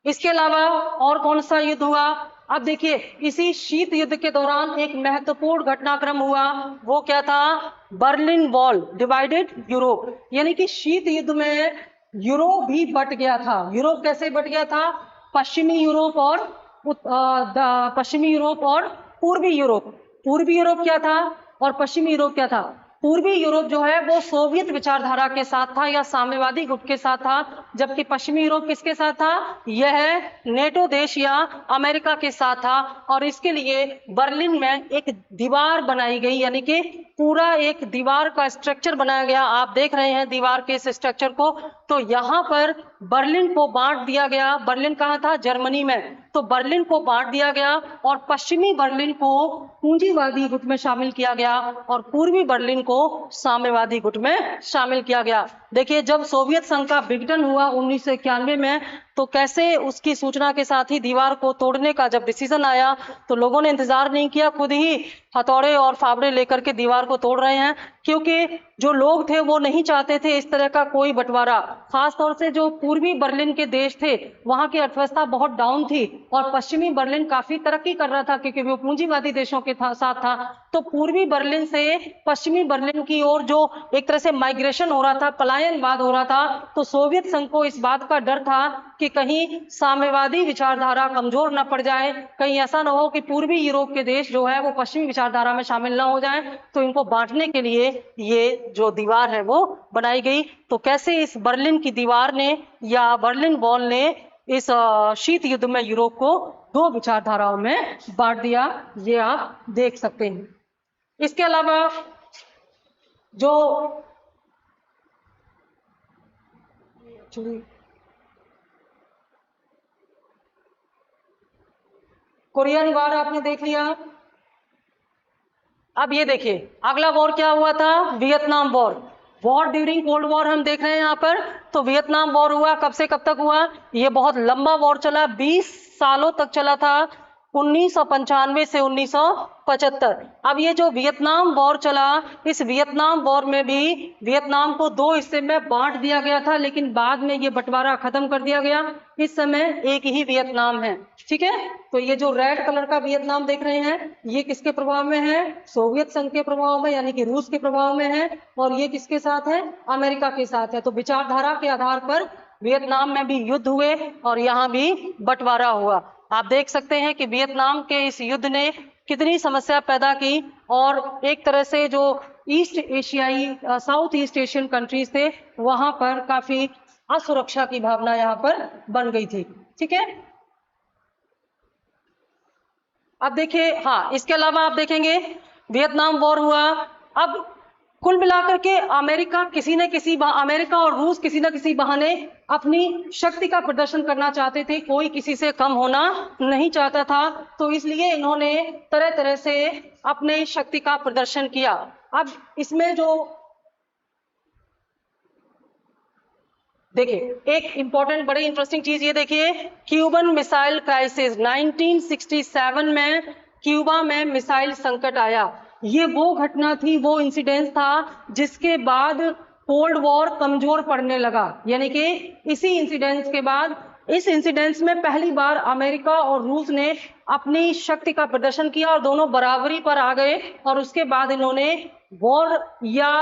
इसके अलावा और कौन सा युद्ध हुआ? अब देखिए इसी शीत युद्ध के दौरान एक महत्वपूर्ण घटनाक्रम हुआ, वो क्या था? बर्लिन वॉल डिवाइडेड यूरोप, यानी कि शीत युद्ध में यूरोप भी बट गया था। यूरोप कैसे बट गया था? पश्चिमी यूरोप और पूर्वी यूरोप। पूर्वी यूरोप क्या था और पश्चिमी यूरोप क्या था? पूर्वी यूरोप जो है वो सोवियत विचारधारा के साथ था या साम्यवादी गुट के साथ था, जबकि पश्चिमी यूरोप किसके साथ था? यह नेटो देश या अमेरिका के साथ था। और इसके लिए बर्लिन में एक दीवार बनाई गई, यानी कि पूरा एक दीवार का स्ट्रक्चर बनाया गया। आप देख रहे हैं दीवार के इस स्ट्रक्चर को। तो यहाँ पर बर्लिन को बांट दिया गया। बर्लिन कहाँ था? जर्मनी में। तो बर्लिन को बांट दिया गया और पश्चिमी बर्लिन को पूंजीवादी गुट में शामिल किया गया और पूर्वी बर्लिन को साम्यवादी गुट में शामिल किया गया। देखिए जब सोवियत संघ का विघटन हुआ 1991 में, तो कैसे उसकी सूचना के साथ ही दीवार को तोड़ने का जब डिसीजन आया तो लोगों ने इंतजार नहीं किया, खुद ही हथौड़े और फावड़े लेकर के दीवार को तोड़ रहे हैं, क्योंकि जो लोग थे वो नहीं चाहते थे इस तरह का कोई बंटवारा। खास तौर से जो पूर्वी बर्लिन के देश थे वहां की अर्थव्यवस्था बहुत डाउन थी और पश्चिमी बर्लिन काफी तरक्की कर रहा था क्योंकि वो पूंजीवादी देशों के साथ था। तो पूर्वी बर्लिन से पश्चिमी बर्लिन की ओर जो एक तरह से माइग्रेशन हो रहा था, पलायनवाद हो रहा था, तो सोवियत संघ को इस बात का डर था कि कहीं साम्यवादी विचारधारा कमजोर न पड़ जाए, कहीं ऐसा न हो कि पूर्वी यूरोप के देश जो है वो पश्चिमी विचारधारा में शामिल न हो जाएं। तो इनको बांटने के लिए ये जो दीवार है वो बनाई गई। तो कैसे इस बर्लिन की दीवार ने या बर्लिन वॉल ने इस शीत युद्ध में यूरोप को 2 विचारधाराओं में बांट दिया, ये आप देख सकते हैं। इसके अलावा जो कोरियन वॉर आपने देख लिया। अब ये देखिए अगला वॉर क्या हुआ था? Vietnam war. War during cold war हम देख रहे हैं यहाँ पर। तो वियतनाम वॉर हुआ, कब से कब तक हुआ? ये बहुत लंबा वॉर चला, 20 सालों तक चला था, 1995 से 1975। अब ये जो वियतनाम वॉर चला, इस वियतनाम वॉर में भी वियतनाम को 2 हिस्से में बांट दिया गया था, लेकिन बाद में ये बंटवारा खत्म कर दिया गया। इस समय एक ही वियतनाम है, ठीक है। तो ये जो रेड कलर का वियतनाम देख रहे हैं ये किसके प्रभाव में है? सोवियत संघ के प्रभाव में, यानी कि रूस के प्रभाव में है। और ये किसके साथ है? अमेरिका के साथ है। तो विचारधारा के आधार पर वियतनाम में भी युद्ध हुए और यहाँ भी बंटवारा हुआ। आप देख सकते हैं कि वियतनाम के इस युद्ध ने कितनी समस्या पैदा की और एक तरह से जो ईस्ट एशियाई साउथ ईस्ट एशियन कंट्रीज थे, वहां पर काफी असुरक्षा की भावना यहाँ पर बन गई थी। ठीक है, अब देखिए, हाँ, इसके अलावा आप देखेंगे वियतनाम वॉर हुआ। अब कुल मिलाकर के अमेरिका और रूस किसी न किसी बहाने अपनी शक्ति का प्रदर्शन करना चाहते थे, कोई किसी से कम होना नहीं चाहता था, तो इसलिए इन्होंने तरह तरह से अपने शक्ति का प्रदर्शन किया। अब इसमें जो देखिए एक इंपॉर्टेंट बड़ी इंटरेस्टिंग चीज ये देखिए, क्यूबन मिसाइल क्राइसिस 1967 में क्यूबा में मिसाइल संकट आया। ये वो घटना थी, वो इंसिडेंस था जिसके बाद कोल्ड वॉर कमजोर पड़ने लगा। यानी कि इसी इंसिडेंस के बाद, इस इंसिडेंस में पहली बार अमेरिका और रूस ने अपनी शक्ति का प्रदर्शन किया और दोनों बराबरी पर आ गए, और उसके बाद इन्होंने वॉर या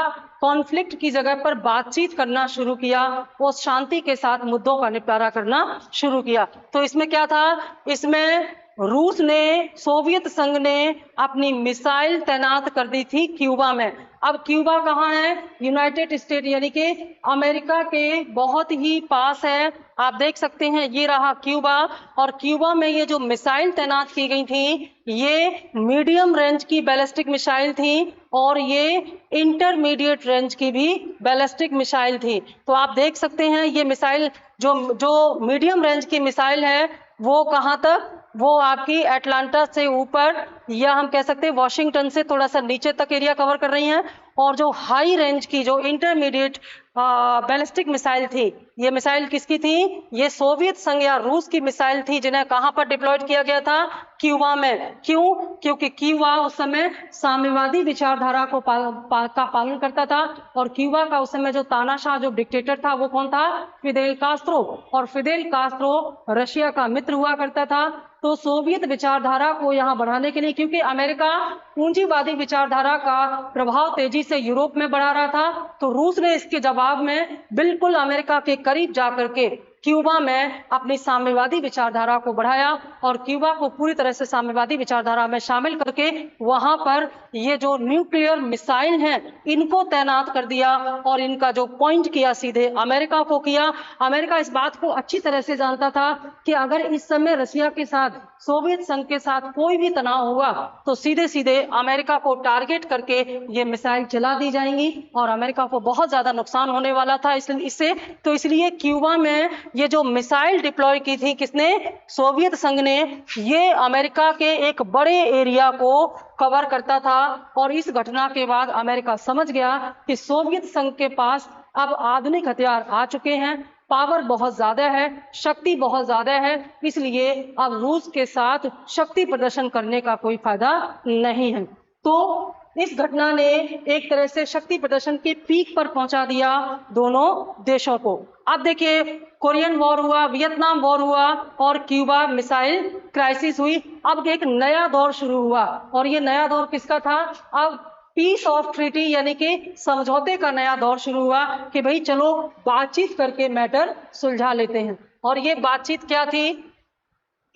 कॉन्फ्लिक्ट की जगह पर बातचीत करना शुरू किया और शांति के साथ मुद्दों का निपटारा करना शुरू किया। तो इसमें क्या था, इसमें रूस ने, सोवियत संघ ने अपनी मिसाइल तैनात कर दी थी क्यूबा में। अब क्यूबा कहाँ है, यूनाइटेड स्टेट यानी कि अमेरिका के बहुत ही पास है। आप देख सकते हैं ये रहा क्यूबा, और क्यूबा में ये जो मिसाइल तैनात की गई थी ये मीडियम रेंज की बैलिस्टिक मिसाइल थी और ये इंटरमीडिएट रेंज की भी बैलिस्टिक मिसाइल थी। तो आप देख सकते हैं ये मिसाइल जो मीडियम रेंज की मिसाइल है वो कहाँ तक, वो आपकी अटलांटा से ऊपर, या हम कह सकते हैं वॉशिंगटन से थोड़ा सा नीचे तक एरिया कवर कर रही हैं। और जो हाई रेंज की, जो इंटरमीडिएट बैलिस्टिक मिसाइल थी, ये मिसाइल किसकी थी, ये सोवियत संघ या रूस की मिसाइल थी, जिन्हें कहां पर डिप्लॉयड किया गया था, क्यूबा में। क्यों, क्योंकि क्यूबा उस समय साम्यवादी विचारधारा को का पालन करता था, और क्यूबा का उस समय जो तानाशाह, जो डिक्टेटर था, वो कौन था, फिदेल कास्त्रो। और फिदेल कास्त्रो रशिया का मित्र हुआ करता था। तो सोवियत विचारधारा को यहाँ बढ़ाने के लिए, क्योंकि अमेरिका पूंजीवादी विचारधारा का प्रभाव तेजी से यूरोप में बढ़ा रहा था, तो रूस ने इसके जवाब में बिल्कुल अमेरिका के करीब जाकर के क्यूबा में अपनी साम्यवादी विचारधारा को बढ़ाया और क्यूबा को पूरी तरह से साम्यवादी विचारधारा में शामिल करके वहां पर ये जो न्यूक्लियर मिसाइल हैं इनको तैनात कर दिया और इनका जो पॉइंट किया सीधे अमेरिका को किया। अमेरिका इस बात को अच्छी तरह से जानता था कि अगर इस समय रशिया के साथ, सोवियत संघ के साथ कोई भी तनाव हुआ तो सीधे सीधे अमेरिका को टारगेट करके ये मिसाइल चला दी जाएंगी और अमेरिका को बहुत ज्यादा नुकसान होने वाला था इससे। तो इसलिए क्यूबा में ये जो मिसाइल डिप्लॉय की थी किसने, सोवियत संघ ने, ये अमेरिका के एक बड़े एरिया को कवर करता था। और इस घटना के बाद अमेरिका समझ गया कि सोवियत संघ के पास अब आधुनिक हथियार आ चुके हैं, पावर बहुत ज्यादा है, शक्ति बहुत ज्यादा है, इसलिए अब रूस के साथ शक्ति प्रदर्शन करने का कोई फायदा नहीं है। तो इस घटना ने एक तरह से शक्ति प्रदर्शन के पीक पर पहुंचा दिया दोनों देशों को। अब देखिए, कोरियन वॉर हुआ, वियतनाम वॉर हुआ और क्यूबा मिसाइल क्राइसिस हुई। अब एक नया दौर शुरू हुआ और ये नया दौर किसका था, अब पीस ऑफ ट्रीटी यानी कि समझौते का नया दौर शुरू हुआ कि भाई चलो बातचीत करके मैटर सुलझा लेते हैं। और ये बातचीत क्या थी,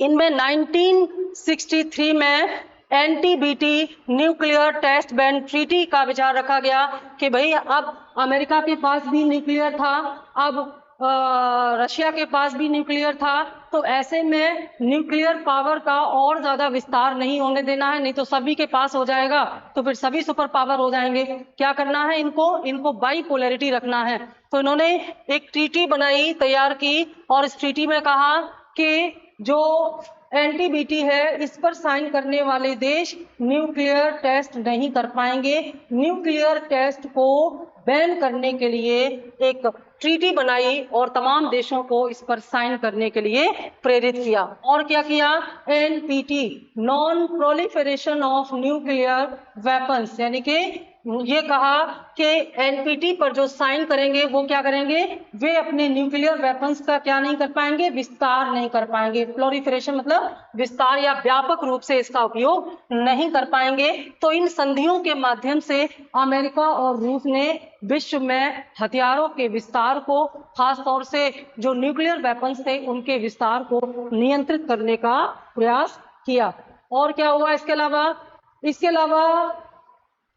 इनमें 1963 में एनटीबीटी न्यूक्लियर टेस्ट बैन ट्रीटी का विचार रखा गया कि भाई अब अमेरिका के पास भी न्यूक्लियर था, अब रशिया के पास भी न्यूक्लियर था, तो ऐसे में न्यूक्लियर पावर का और ज्यादा विस्तार नहीं होने देना है, नहीं तो सभी के पास हो जाएगा तो फिर सभी सुपर पावर हो जाएंगे। क्या करना है इनको बाइपोलैरिटी रखना है। तो इन्होंने एक ट्रीटी बनाई, तैयार की और इस ट्रीटी में कहा कि जो एनटीबीटी है इस पर साइन करने वाले देश न्यूक्लियर टेस्ट नहीं कर पाएंगे। न्यूक्लियर टेस्ट को बैन करने के लिए एक ट्रीटी बनाई और तमाम देशों को इस पर साइन करने के लिए प्रेरित किया। और क्या किया, NPT, non proliferation of nuclear weapons, यानी कि ये कहा कि एनपीटी पर जो साइन करेंगे वो क्या करेंगे, वे अपने न्यूक्लियर वेपन्स का क्या नहीं कर पाएंगे, विस्तार नहीं कर पाएंगे। प्रोलिफरेशन मतलब विस्तार या व्यापक रूप से इसका उपयोग नहीं कर पाएंगे। तो इन संधियों के माध्यम से अमेरिका और रूस ने विश्व में हथियारों के विस्तार को, खासतौर से जो न्यूक्लियर वेपन्स थे उनके विस्तार को नियंत्रित करने का प्रयास किया। और क्या हुआ इसके अलावा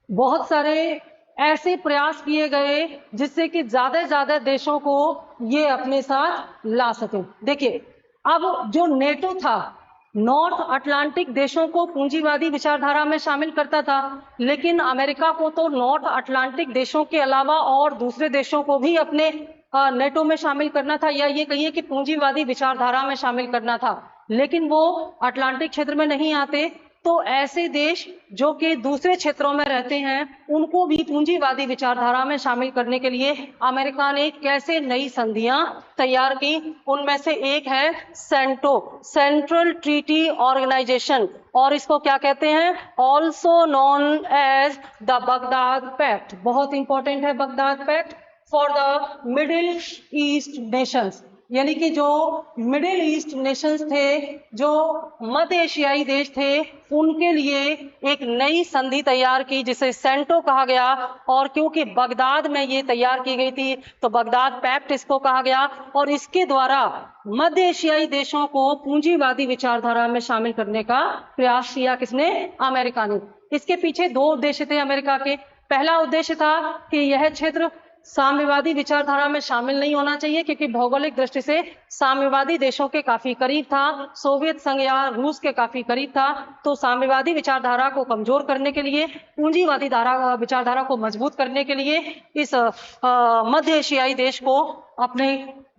बहुत सारे ऐसे प्रयास किए गए जिससे कि ज्यादा से ज्यादा देशों को ये अपने साथ ला सके। देखिए, अब जो नेटो था नॉर्थ अटलांटिक देशों को पूंजीवादी विचारधारा में शामिल करता था, लेकिन अमेरिका को तो नॉर्थ अटलांटिक देशों के अलावा और दूसरे देशों को भी अपने नेटो में शामिल करना था, या ये कहिए कि पूंजीवादी विचारधारा में शामिल करना था, लेकिन वो अटलांटिक क्षेत्र में नहीं आते। तो ऐसे देश जो कि दूसरे क्षेत्रों में रहते हैं उनको भी पूंजीवादी विचारधारा में शामिल करने के लिए अमेरिका ने कैसे नई संधियां तैयार की, उनमें से एक है सेंटो, सेंट्रल ट्रीटी ऑर्गेनाइजेशन, और इसको क्या कहते हैं, also known as the Baghdad Pact. बहुत इंपॉर्टेंट है Baghdad Pact for the Middle East nations, यानी कि जो मिडिल ईस्ट नेशंस थे, जो मध्य एशियाई देश थे, उनके लिए एक नई संधि तैयार की जिसे सेंटो कहा गया। और क्योंकि बगदाद में ये तैयार की गई थी तो बगदाद पैक्ट इसको कहा गया, और इसके द्वारा मध्य एशियाई देशों को पूंजीवादी विचारधारा में शामिल करने का प्रयास किया किसने, अमेरिका ने। इसके पीछे दो उद्देश्य थे अमेरिका के। पहला उद्देश्य था कि यह क्षेत्र साम्यवादी विचारधारा में शामिल नहीं होना चाहिए, क्योंकि भौगोलिक दृष्टि से साम्यवादी देशों के काफी करीब था, सोवियत संघ या रूस के काफी करीब था। तो साम्यवादी विचारधारा को कमजोर करने के लिए, पूंजीवादी विचारधारा को मजबूत करने के लिए इस मध्य एशियाई देश को अपने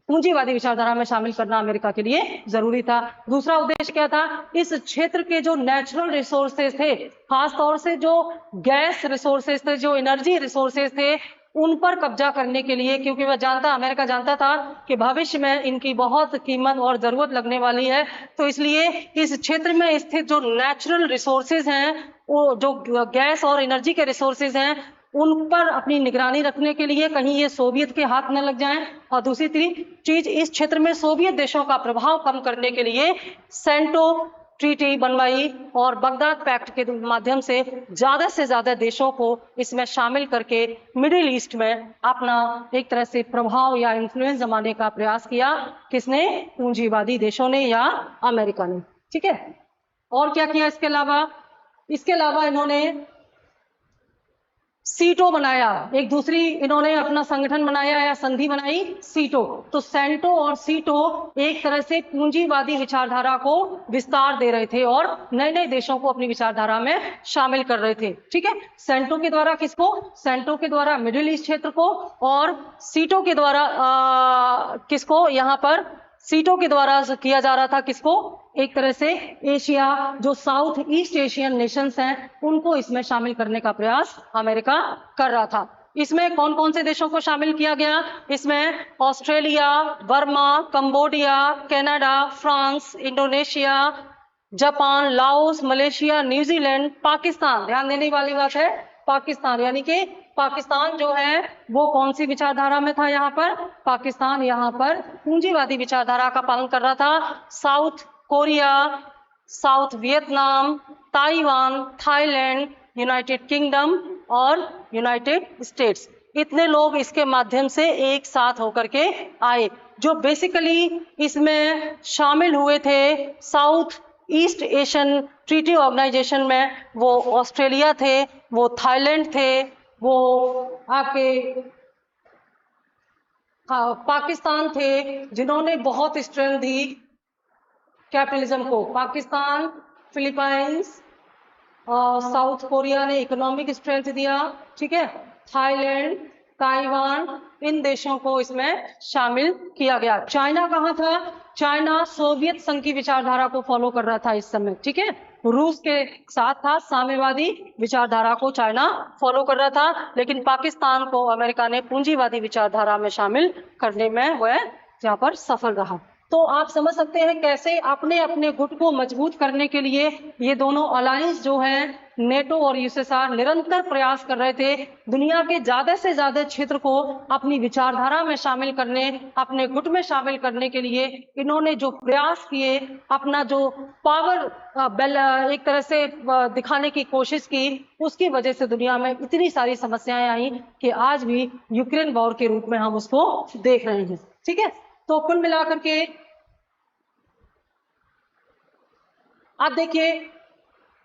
पूंजीवादी विचारधारा में शामिल करना अमेरिका के लिए जरूरी था। दूसरा उद्देश्य क्या था, इस क्षेत्र के जो नेचुरल रिसोर्सेज थे, खासतौर से जो गैस रिसोर्सेज थे, जो एनर्जी रिसोर्सेज थे, उन पर कब्जा करने के लिए, क्योंकि वह अमेरिका जानता था कि भविष्य में इनकी बहुत कीमत और जरूरत लगने वाली है। तो इसलिए इस क्षेत्र में स्थित जो नेचुरल रिसोर्सेज हैं, वो जो गैस और एनर्जी के रिसोर्सेज हैं, उन पर अपनी निगरानी रखने के लिए कहीं ये सोवियत के हाथ न लग जाएं, और दूसरी चीज इस क्षेत्र में सोवियत देशों का प्रभाव कम करने के लिए सेंटो ट्रीटी बनवाई, और बगदाद पैक्ट के माध्यम से ज्यादा देशों को इसमें शामिल करके मिडिल ईस्ट में अपना एक तरह से प्रभाव या इन्फ्लुएंस जमाने का प्रयास किया। किसने, पूंजीवादी देशों ने या अमेरिका ने। ठीक है, और क्या किया इसके अलावा इन्होंने सीटो बनाया, एक दूसरी इन्होंने अपना संगठन बनाया या संधि बनाई, सीटो। तो सेंटो और सीटो एक तरह से पूंजीवादी विचारधारा को विस्तार दे रहे थे और नए नए देशों को अपनी विचारधारा में शामिल कर रहे थे। ठीक है, सेंटो के द्वारा किसको, सेंटो के द्वारा मिडिल ईस्ट क्षेत्र को, और सीटो के द्वारा किसको, यहाँ पर सीटो के द्वारा किया जा रहा था किसको, एक तरह से एशिया, जो साउथ ईस्ट एशियन नेशंस हैं, उनको इसमें शामिल करने का प्रयास अमेरिका कर रहा था। इसमें कौन कौन से देशों को शामिल किया गया, इसमें Australia, Burma, Cambodia, Canada, France, Indonesia, Japan, Laos, Malaysia, New Zealand, Pakistan. ध्यान देने वाली बात है पाकिस्तान, यानी कि पाकिस्तान जो है वो कौन सी विचारधारा में था, यहाँ पर पाकिस्तान यहाँ पर पूंजीवादी विचारधारा का पालन कर रहा था। South Korea, south Vietnam, Taiwan, Thailand, United kingdom और यूनाइटेड स्टेट्स, इतने लोग इसके माध्यम से एक साथ होकर के आए। जो बेसिकली इसमें शामिल हुए थे South East Asian Treaty Organisation में, वो ऑस्ट्रेलिया थे, वो थाईलैंड थे, वो आपके पाकिस्तान थे, जिन्होंने बहुत स्ट्रेंथ दी कैपिटलिज्म को। पाकिस्तान, फिलीपाइंस और साउथ कोरिया ने इकोनॉमिक स्ट्रेंथ दिया। ठीक है, थाईलैंड, ताइवान, इन देशों को इसमें शामिल किया गया। चाइना कहाँ था, चाइना सोवियत संघ की विचारधारा को फॉलो कर रहा था इस समय। ठीक है, रूस के साथ था, साम्यवादी विचारधारा को चाइना फॉलो कर रहा था, लेकिन पाकिस्तान को अमेरिका ने पूंजीवादी विचारधारा में शामिल करने में वह यहाँ पर सफल रहा। तो आप समझ सकते हैं कैसे अपने अपने गुट को मजबूत करने के लिए ये दोनों अलायंस जो है, नेटो और यूएसएसआर, निरंतर प्रयास कर रहे थे दुनिया के ज्यादा से ज्यादा क्षेत्र को अपनी विचारधारा में शामिल करने, अपने गुट में शामिल करने के लिए इन्होंने जो प्रयास किए, अपना जो पावर एक तरह से दिखाने की कोशिश की, उसकी वजह से दुनिया में इतनी सारी समस्याएं आई कि आज भी यूक्रेन वॉर के रूप में हम उसको देख रहे हैं। ठीक है, तो कुल मिलाकर के आप देखिए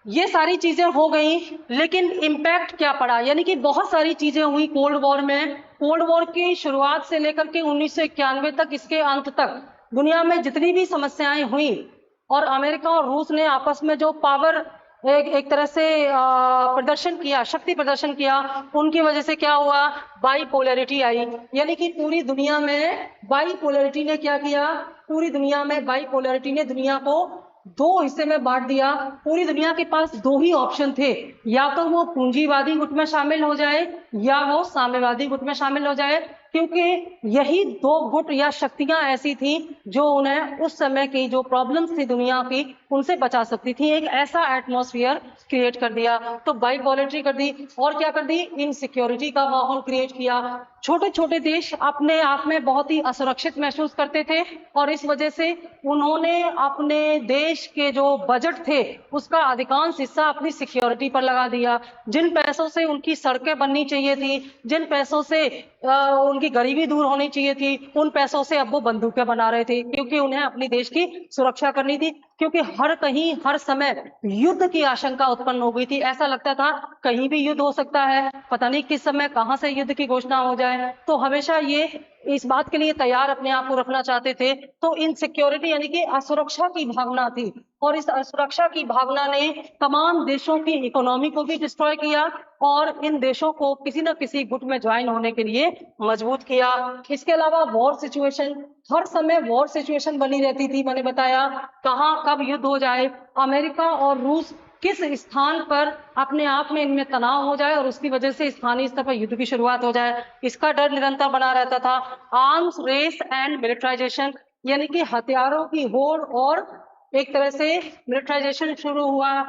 ये सारी चीजें हो गई, लेकिन इम्पैक्ट क्या पड़ा, यानी कि बहुत सारी चीजें हुई कोल्ड वॉर में। कोल्ड वॉर की शुरुआत से लेकर के 1991 तक, इसके अंत तक दुनिया में जितनी भी समस्याएं हुई, और अमेरिका और रूस ने आपस में जो पावर एक तरह से प्रदर्शन किया, शक्ति प्रदर्शन किया, उनकी वजह से क्या हुआ, बाईपोलैरिटी आई। यानी कि पूरी दुनिया में बाईपोलैरिटी ने क्या किया, पूरी दुनिया में बाईपोलैरिटी ने दुनिया को दो हिस्से में बांट दिया। पूरी दुनिया के पास दो ही ऑप्शन थे, या तो वो पूंजीवादी गुट में शामिल हो जाए या वो साम्यवादी गुट में शामिल हो जाए, क्योंकि यही दो गुट या शक्तियां ऐसी थी जो उन्हें उस समय की जो प्रॉब्लम्स थी दुनिया की, उनसे बचा सकती थी। एक ऐसा एटमॉस्फेयर क्रिएट कर दिया, तो बाइपोलैरिटी कर दी। और क्या कर दी, इनसिक्योरिटी का माहौल क्रिएट किया। छोटे छोटे देश अपने आप में बहुत ही असुरक्षित महसूस करते थे, और इस वजह से उन्होंने अपने देश के जो बजट थे उसका अधिकांश हिस्सा अपनी सिक्योरिटी पर लगा दिया। जिन पैसों से उनकी सड़कें बननी चाहिए थी, जिन पैसों से उनकी गरीबी दूर होनी चाहिए थी, उन पैसों से अब वो बंदूकें बना रहे थे, क्योंकि उन्हें अपनी देश की सुरक्षा करनी थी। क्योंकि हर कहीं हर समय युद्ध की आशंका उत्पन्न हो गई थी। ऐसा लगता था कहीं भी युद्ध हो सकता है, पता नहीं किस समय कहां से युद्ध की घोषणा हो जाए। तो हमेशा ये इस बात के लिए तैयार अपने आप को रखना चाहते थे। तो इनसिक्योरिटी यानी कि असुरक्षा की भावना थी, और इस असुरक्षा की भावना ने तमाम देशों की इकोनॉमी को भी डिस्ट्रॉय किया, और इन देशों को किसी न किसी गुट में ज्वाइन होने के लिए मजबूत किया। इसके अलावा वॉर सिचुएशन, हर समय वॉर सिचुएशन बनी रहती थी। मैंने बताया कहाँ कब युद्ध हो जाए, अमेरिका और रूस किस स्थान पर अपने आप में इनमें तनाव हो जाए और उसकी वजह से स्थानीय स्तर पर युद्ध की शुरुआत हो जाए, इसका डर निरंतर बना रहता था। आर्म्स रेस एंड मिलिटराइजेशन, यानी कि हथियारों की होड़ और एक तरह से मिलिटराइजेशन शुरू हुआ।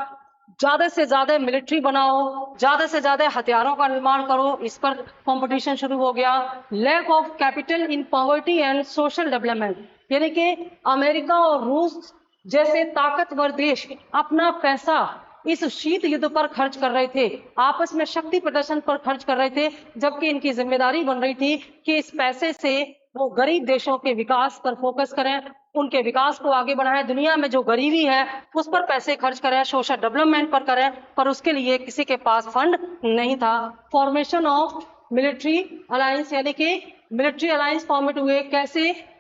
ज्यादा से ज्यादा मिलिट्री बनाओ, ज्यादा से ज्यादा हथियारों का निर्माण करो, इस पर कंपटीशन शुरू हो गया। Lack of capital in poverty and social development, यानी कि अमेरिका और रूस जैसे ताकतवर देश अपना पैसा इस शीत युद्ध पर खर्च कर रहे थे, आपस में शक्ति प्रदर्शन पर खर्च कर रहे थे, जबकि इनकी जिम्मेदारी बन रही थी कि इस पैसे से वो गरीब देशों के विकास पर फोकस करें, उनके विकास को आगे बढ़ाएं, दुनिया में जो गरीबी है उस पर पैसे खर्च करें, सोशल डेवलपमेंट पर करें, पर उसके लिए किसी के पास फंड नहीं था। फॉर्मेशन ऑफ मिलिट्री अलायंस, यानी कि मिलिट्री अलायंस फॉर्मेट हुए कैसे,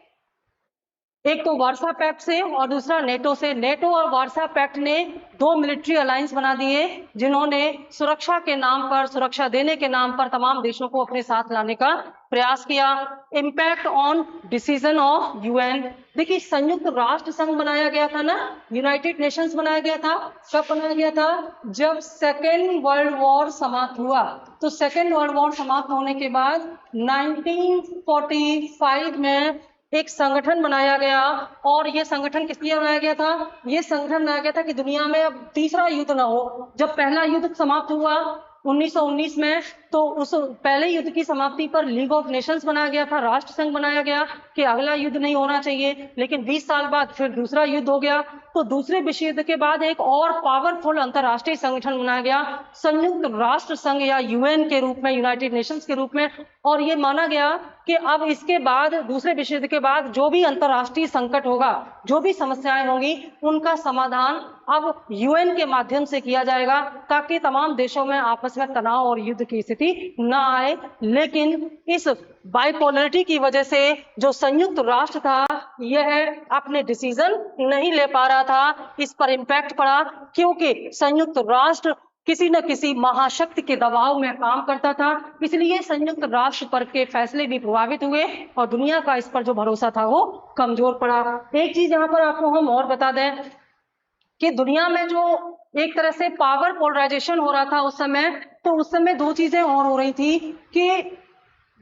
एक तो वार्सा पैक्ट से और दूसरा नेटो से। नेटो और वार्सा पैक्ट ने दो मिलिट्री अलायंस बना दिए, जिन्होंने सुरक्षा के नाम पर, सुरक्षा देने के नाम पर तमाम देशों को अपने साथ लाने का प्रयास किया। Impact on decision of UN, देखिए संयुक्त राष्ट्र संघ बनाया गया था ना, यूनाइटेड नेशंस बनाया गया था। कब बनाया गया था, जब सेकेंड वर्ल्ड वॉर समाप्त हुआ। तो सेकेंड वर्ल्ड वॉर समाप्त होने के बाद 1945 में एक संगठन बनाया गया, और ये संगठन किस लिए बनाया गया था, ये संगठन बनाया गया था कि दुनिया में अब तीसरा युद्ध ना हो। जब पहला युद्ध समाप्त हुआ 1919 में, तो उस पहले युद्ध की समाप्ति पर लीग ऑफ नेशंस बनाया गया था, राष्ट्र संघ बनाया गया कि अगला युद्ध नहीं होना चाहिए। लेकिन 20 साल बाद फिर दूसरा युद्ध हो गया, तो दूसरे विश्व युद्ध के बाद एक और पावरफुल अंतरराष्ट्रीय संगठन बनाया गया, संयुक्त राष्ट्र संघ या यूएन के रूप में, यूनाइटेड नेशंस के रूप में। और ये माना गया कि अब इसके बाद, दूसरे विश्व युद्ध के बाद जो भी अंतरराष्ट्रीय संकट होगा, जो भी समस्याएं होंगी, उनका समाधान अब यूएन के माध्यम से किया जाएगा, ताकि तमाम देशों में आपस में तनाव और युद्ध की स्थिति ना आए। लेकिन इस बाइपोलरिटी की वजह से जो संयुक्त राष्ट्र था, यह अपने डिसीजन नहीं ले पा रहा था, इस पर इम्पैक्ट पड़ा, क्योंकि संयुक्त राष्ट्र किसी न किसी महाशक्ति के दबाव में काम करता था। इसलिए संयुक्त राष्ट्र पर के फैसले भी प्रभावित हुए, और दुनिया का इस पर जो भरोसा था वो कमजोर पड़ा। एक चीज यहाँ पर आपको हम और बता दें कि दुनिया में जो एक तरह से पावर पोलराइजेशन हो रहा था उस समय, तो उस समय दो चीजें और हो रही थी कि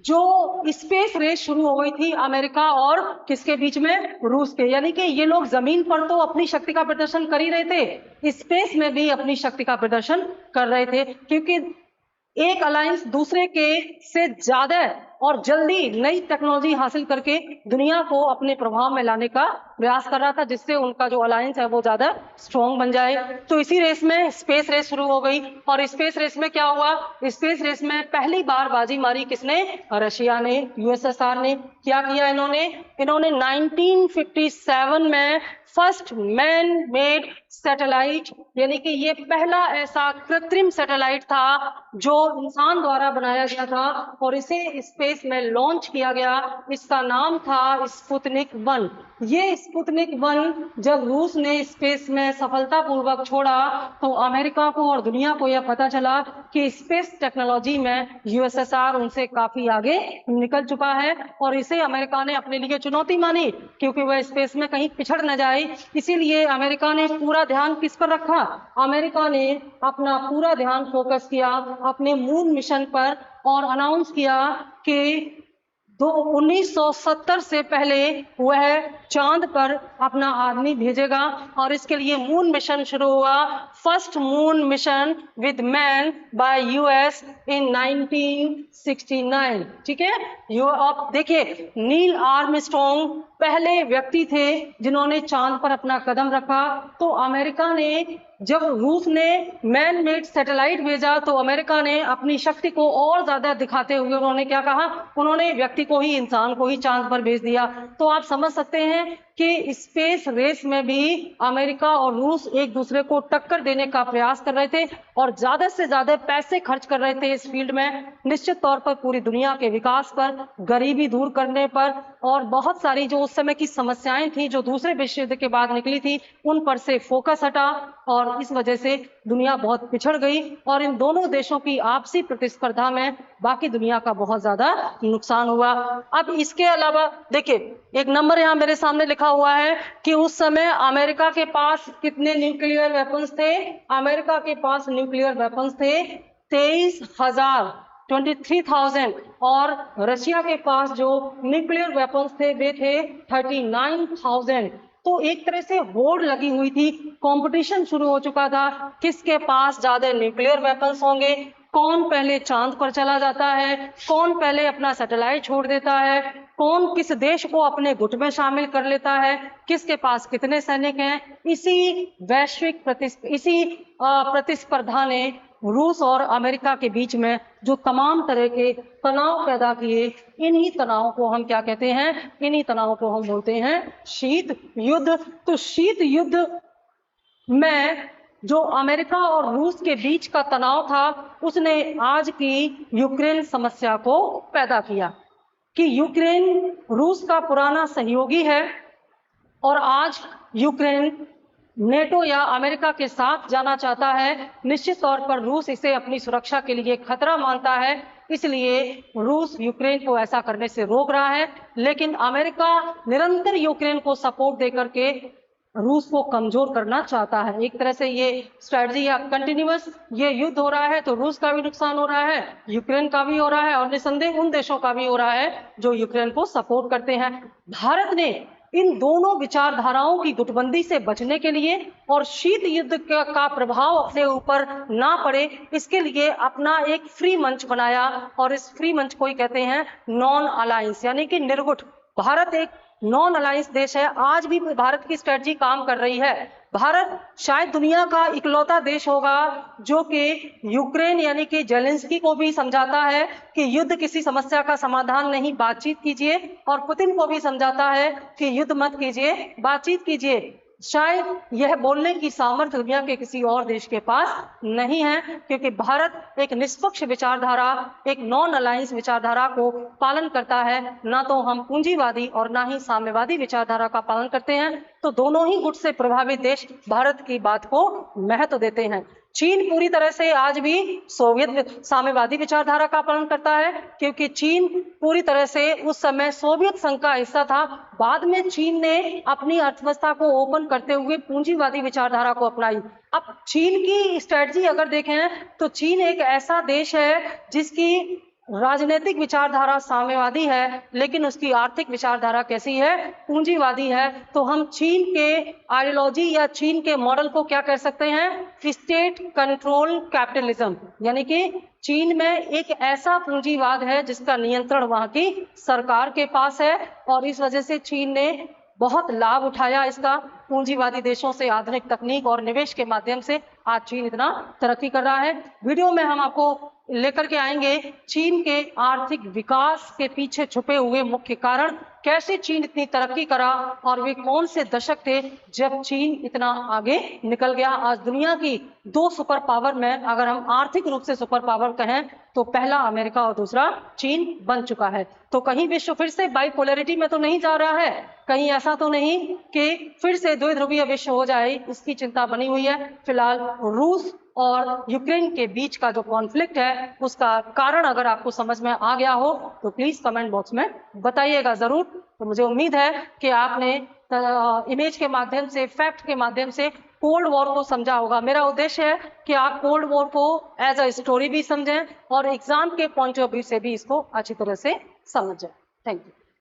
जो स्पेस रेस शुरू हो गई थी अमेरिका और किसके बीच में, रूस के। यानी कि ये लोग जमीन पर तो अपनी शक्ति का प्रदर्शन कर ही रहे थे, स्पेस में भी अपनी शक्ति का प्रदर्शन कर रहे थे, क्योंकि एक अलायंस दूसरे के से ज्यादा और जल्दी नई टेक्नोलॉजी हासिल करके दुनिया को अपने प्रभाव में लाने का प्रयास कर रहा था, जिससे उनका जो अलायंस है वो ज्यादा स्ट्रॉन्ग बन जाए। तो इसी रेस में स्पेस रेस शुरू हो गई, और स्पेस रेस में क्या हुआ, स्पेस रेस में पहली बार बाजी मारी किसने, रशिया ने, यूएसएसआर ने। क्या किया इन्होंने 1957 में फर्स्ट मैन मेड सैटेलाइट, यानी कि ये पहला ऐसा कृत्रिम सैटेलाइट था जो इंसान द्वारा बनाया गया था, और इसे स्पेस में लॉन्च किया गया। इसका नाम था स्पुतनिक 1। ये स्पुतनिक 1 जब रूस ने स्पेस में सफलतापूर्वक छोड़ा तो अमेरिका को और दुनिया को यह पता चला कि स्पेस टेक्नोलॉजी में यूएसएसआर उनसे काफी आगे निकल चुका है, और इसे अमेरिका ने अपने लिए चुनौती मानी क्योंकि वह स्पेस में कहीं पिछड़ न जाए। इसीलिए अमेरिका ने पूरा ध्यान किस पर रखा, अमेरिका ने अपना पूरा ध्यान फोकस किया अपने मून मिशन पर, और अनाउंस किया कि 1970 से पहले वह चांद पर अपना आदमी भेजेगा, और इसके लिए मून मिशन शुरू हुआ। First moon mission with man by US in 1969। ठीक है, आप देखिए नील आर्मस्ट्रॉन्ग पहले व्यक्ति थे जिन्होंने चांद पर अपना कदम रखा। तो अमेरिका ने, जब रूस ने मैन मेड सैटेलाइट भेजा तो अमेरिका ने अपनी शक्ति को और ज्यादा दिखाते हुए उन्होंने क्या कहा, उन्होंने व्यक्ति को ही, इंसान को ही चांद पर भेज दिया। तो आप समझ सकते हैं कि स्पेस रेस में भी अमेरिका और रूस एक दूसरे को टक्कर देने का प्रयास कर रहे थे और ज्यादा से ज्यादा पैसे खर्च कर रहे थे इस फील्ड में, निश्चित तौर पर पूरी दुनिया के विकास पर, गरीबी दूर करने पर, और बहुत सारी जो उस समय की समस्याएं थी जो दूसरे विश्व युद्ध के बाद निकली थी उन पर से फोकस हटा, और इस वजह से दुनिया बहुत पिछड़ गई, और इन दोनों देशों की आपसी प्रतिस्पर्धा में बाकी दुनिया का बहुत ज्यादा नुकसान हुआ। अब इसके अलावा देखिए एक नंबर यहाँ मेरे सामने लिखा हुआ है कि उस समय अमेरिका के पास कितने न्यूक्लियर वेपन्स थे, अमेरिका के पास न्यूक्लियर वेपन्स थे 23,000, 23,000, और रशिया के पास जो न्यूक्लियर वेपन्स थे वे थे 39,000। तो एक तरह से होड़ लगी हुई थी, कंपटीशन शुरू हो चुका था, किसके पास ज्यादा न्यूक्लियर वेपन्स होंगे, कौन पहले चांद पर चला जाता है, कौन पहले अपना सैटेलाइट छोड़ देता है, कौन किस देश को अपने गुट में शामिल कर लेता है, किसके पास कितने सैनिक हैं। इसी वैश्विक प्रतिस्पर्धा ने रूस और अमेरिका के बीच में जो तमाम तरह के तनाव पैदा किए, इन्हीं तनाव को हम क्या कहते हैं, इन्हीं तनाव को हम बोलते हैं शीत युद्ध। तो शीत युद्ध में जो अमेरिका और रूस के बीच का तनाव था उसने आज की यूक्रेन समस्या को पैदा किया कि यूक्रेन रूस का पुराना सहयोगी है, और आज यूक्रेन नेटो या अमेरिका के साथ जाना चाहता है। निश्चित तौर पर रूस इसे अपनी सुरक्षा के लिए खतरा मानता है, इसलिए रूस यूक्रेन को ऐसा करने से रोक रहा है, लेकिन अमेरिका निरंतर यूक्रेन को सपोर्ट देकर के रूस को कमजोर करना चाहता है। एक तरह से ये स्ट्रेटजी या कंटिन्यूअस ये युद्ध हो रहा है, तो रूस का भी नुकसान हो रहा है, यूक्रेन का भी हो रहा है, और निसंदेह उन देशों का भी हो रहा है जो यूक्रेन को सपोर्ट करते हैं। भारत ने इन दोनों विचारधाराओं की गुटबंदी से बचने के लिए और शीत युद्ध का प्रभाव अपने ऊपर ना पड़े, इसके लिए अपना एक फ्री मंच बनाया, और इस फ्री मंच को ही कहते हैं नॉन अलायंस, यानी कि निर्गुट। भारत एक नॉन अलायंस देश है, आज भी भारत की स्ट्रेटजी काम कर रही है। भारत शायद दुनिया का इकलौता देश होगा जो कि यूक्रेन यानी कि जेलेंस्की को भी समझाता है कि युद्ध किसी समस्या का समाधान नहीं, बातचीत कीजिए, और पुतिन को भी समझाता है कि युद्ध मत कीजिए, बातचीत कीजिए। शायद यह बोलने की सामर्थ्य दुनिया के किसी और देश के पास नहीं है, क्योंकि भारत एक निष्पक्ष विचारधारा, एक नॉन अलायंस विचारधारा को पालन करता है। ना तो हम पूंजीवादी और ना ही साम्यवादी विचारधारा का पालन करते हैं। तो दोनों ही गुट से प्रभावित देश भारत की बात को महत्व देते हैं। चीन पूरी तरह से आज भी सोवियत साम्यवादी विचारधारा का पालन करता है, क्योंकि चीन पूरी तरह से उस समय सोवियत संघ का हिस्सा था। बाद में चीन ने अपनी अर्थव्यवस्था को ओपन करते हुए पूंजीवादी विचारधारा को अपनाई। अब चीन की स्ट्रेटजी अगर देखें तो चीन एक ऐसा देश है जिसकी राजनीतिक विचारधारा साम्यवादी है, लेकिन उसकी आर्थिक विचारधारा कैसी है? पूंजीवादी है। तो हम चीन के आइडियोलॉजी या चीन के मॉडल को क्या कह सकते हैं? स्टेट कंट्रोल कैपिटलिज्म, यानी कि चीन में एक ऐसा पूंजीवाद है जिसका नियंत्रण वहां की सरकार के पास है, और इस वजह से चीन ने बहुत लाभ उठाया इसका। पूंजीवादी देशों से आधुनिक तकनीक और निवेश के माध्यम से आज चीन इतना तरक्की कर रहा है। वीडियो में हम आपको लेकर के आएंगे चीन के आर्थिक विकास के पीछे छुपे हुए मुख्य कारण, कैसे चीन इतनी तरक्की करा और वे कौन से दशक थे जब चीन इतना आगे निकल गया। आज दुनिया की 2 सुपर पावर में अगर हम आर्थिक रूप से सुपर पावर कहें तो पहला अमेरिका और दूसरा चीन बन चुका है। तो कहीं विश्व फिर से बाइपोलैरिटी में तो नहीं जा रहा है, कहीं ऐसा तो नहीं कि फिर से द्विध्रुवीय विश्व हो जाए, इसकी चिंता बनी हुई है। फिलहाल रूस और यूक्रेन के बीच का जो कॉन्फ्लिक्ट है उसका कारण अगर आपको समझ में आ गया हो तो प्लीज कमेंट बॉक्स में बताइएगा जरूर। तो मुझे उम्मीद है कि आपने इमेज के माध्यम से, फैक्ट के माध्यम से कोल्ड वॉर को समझा होगा। मेरा उद्देश्य है कि आप कोल्ड वॉर को एज अ स्टोरी भी समझें और एग्जाम के पॉइंट ऑफ व्यू से भी इसको अच्छी तरह से समझें। Thank you.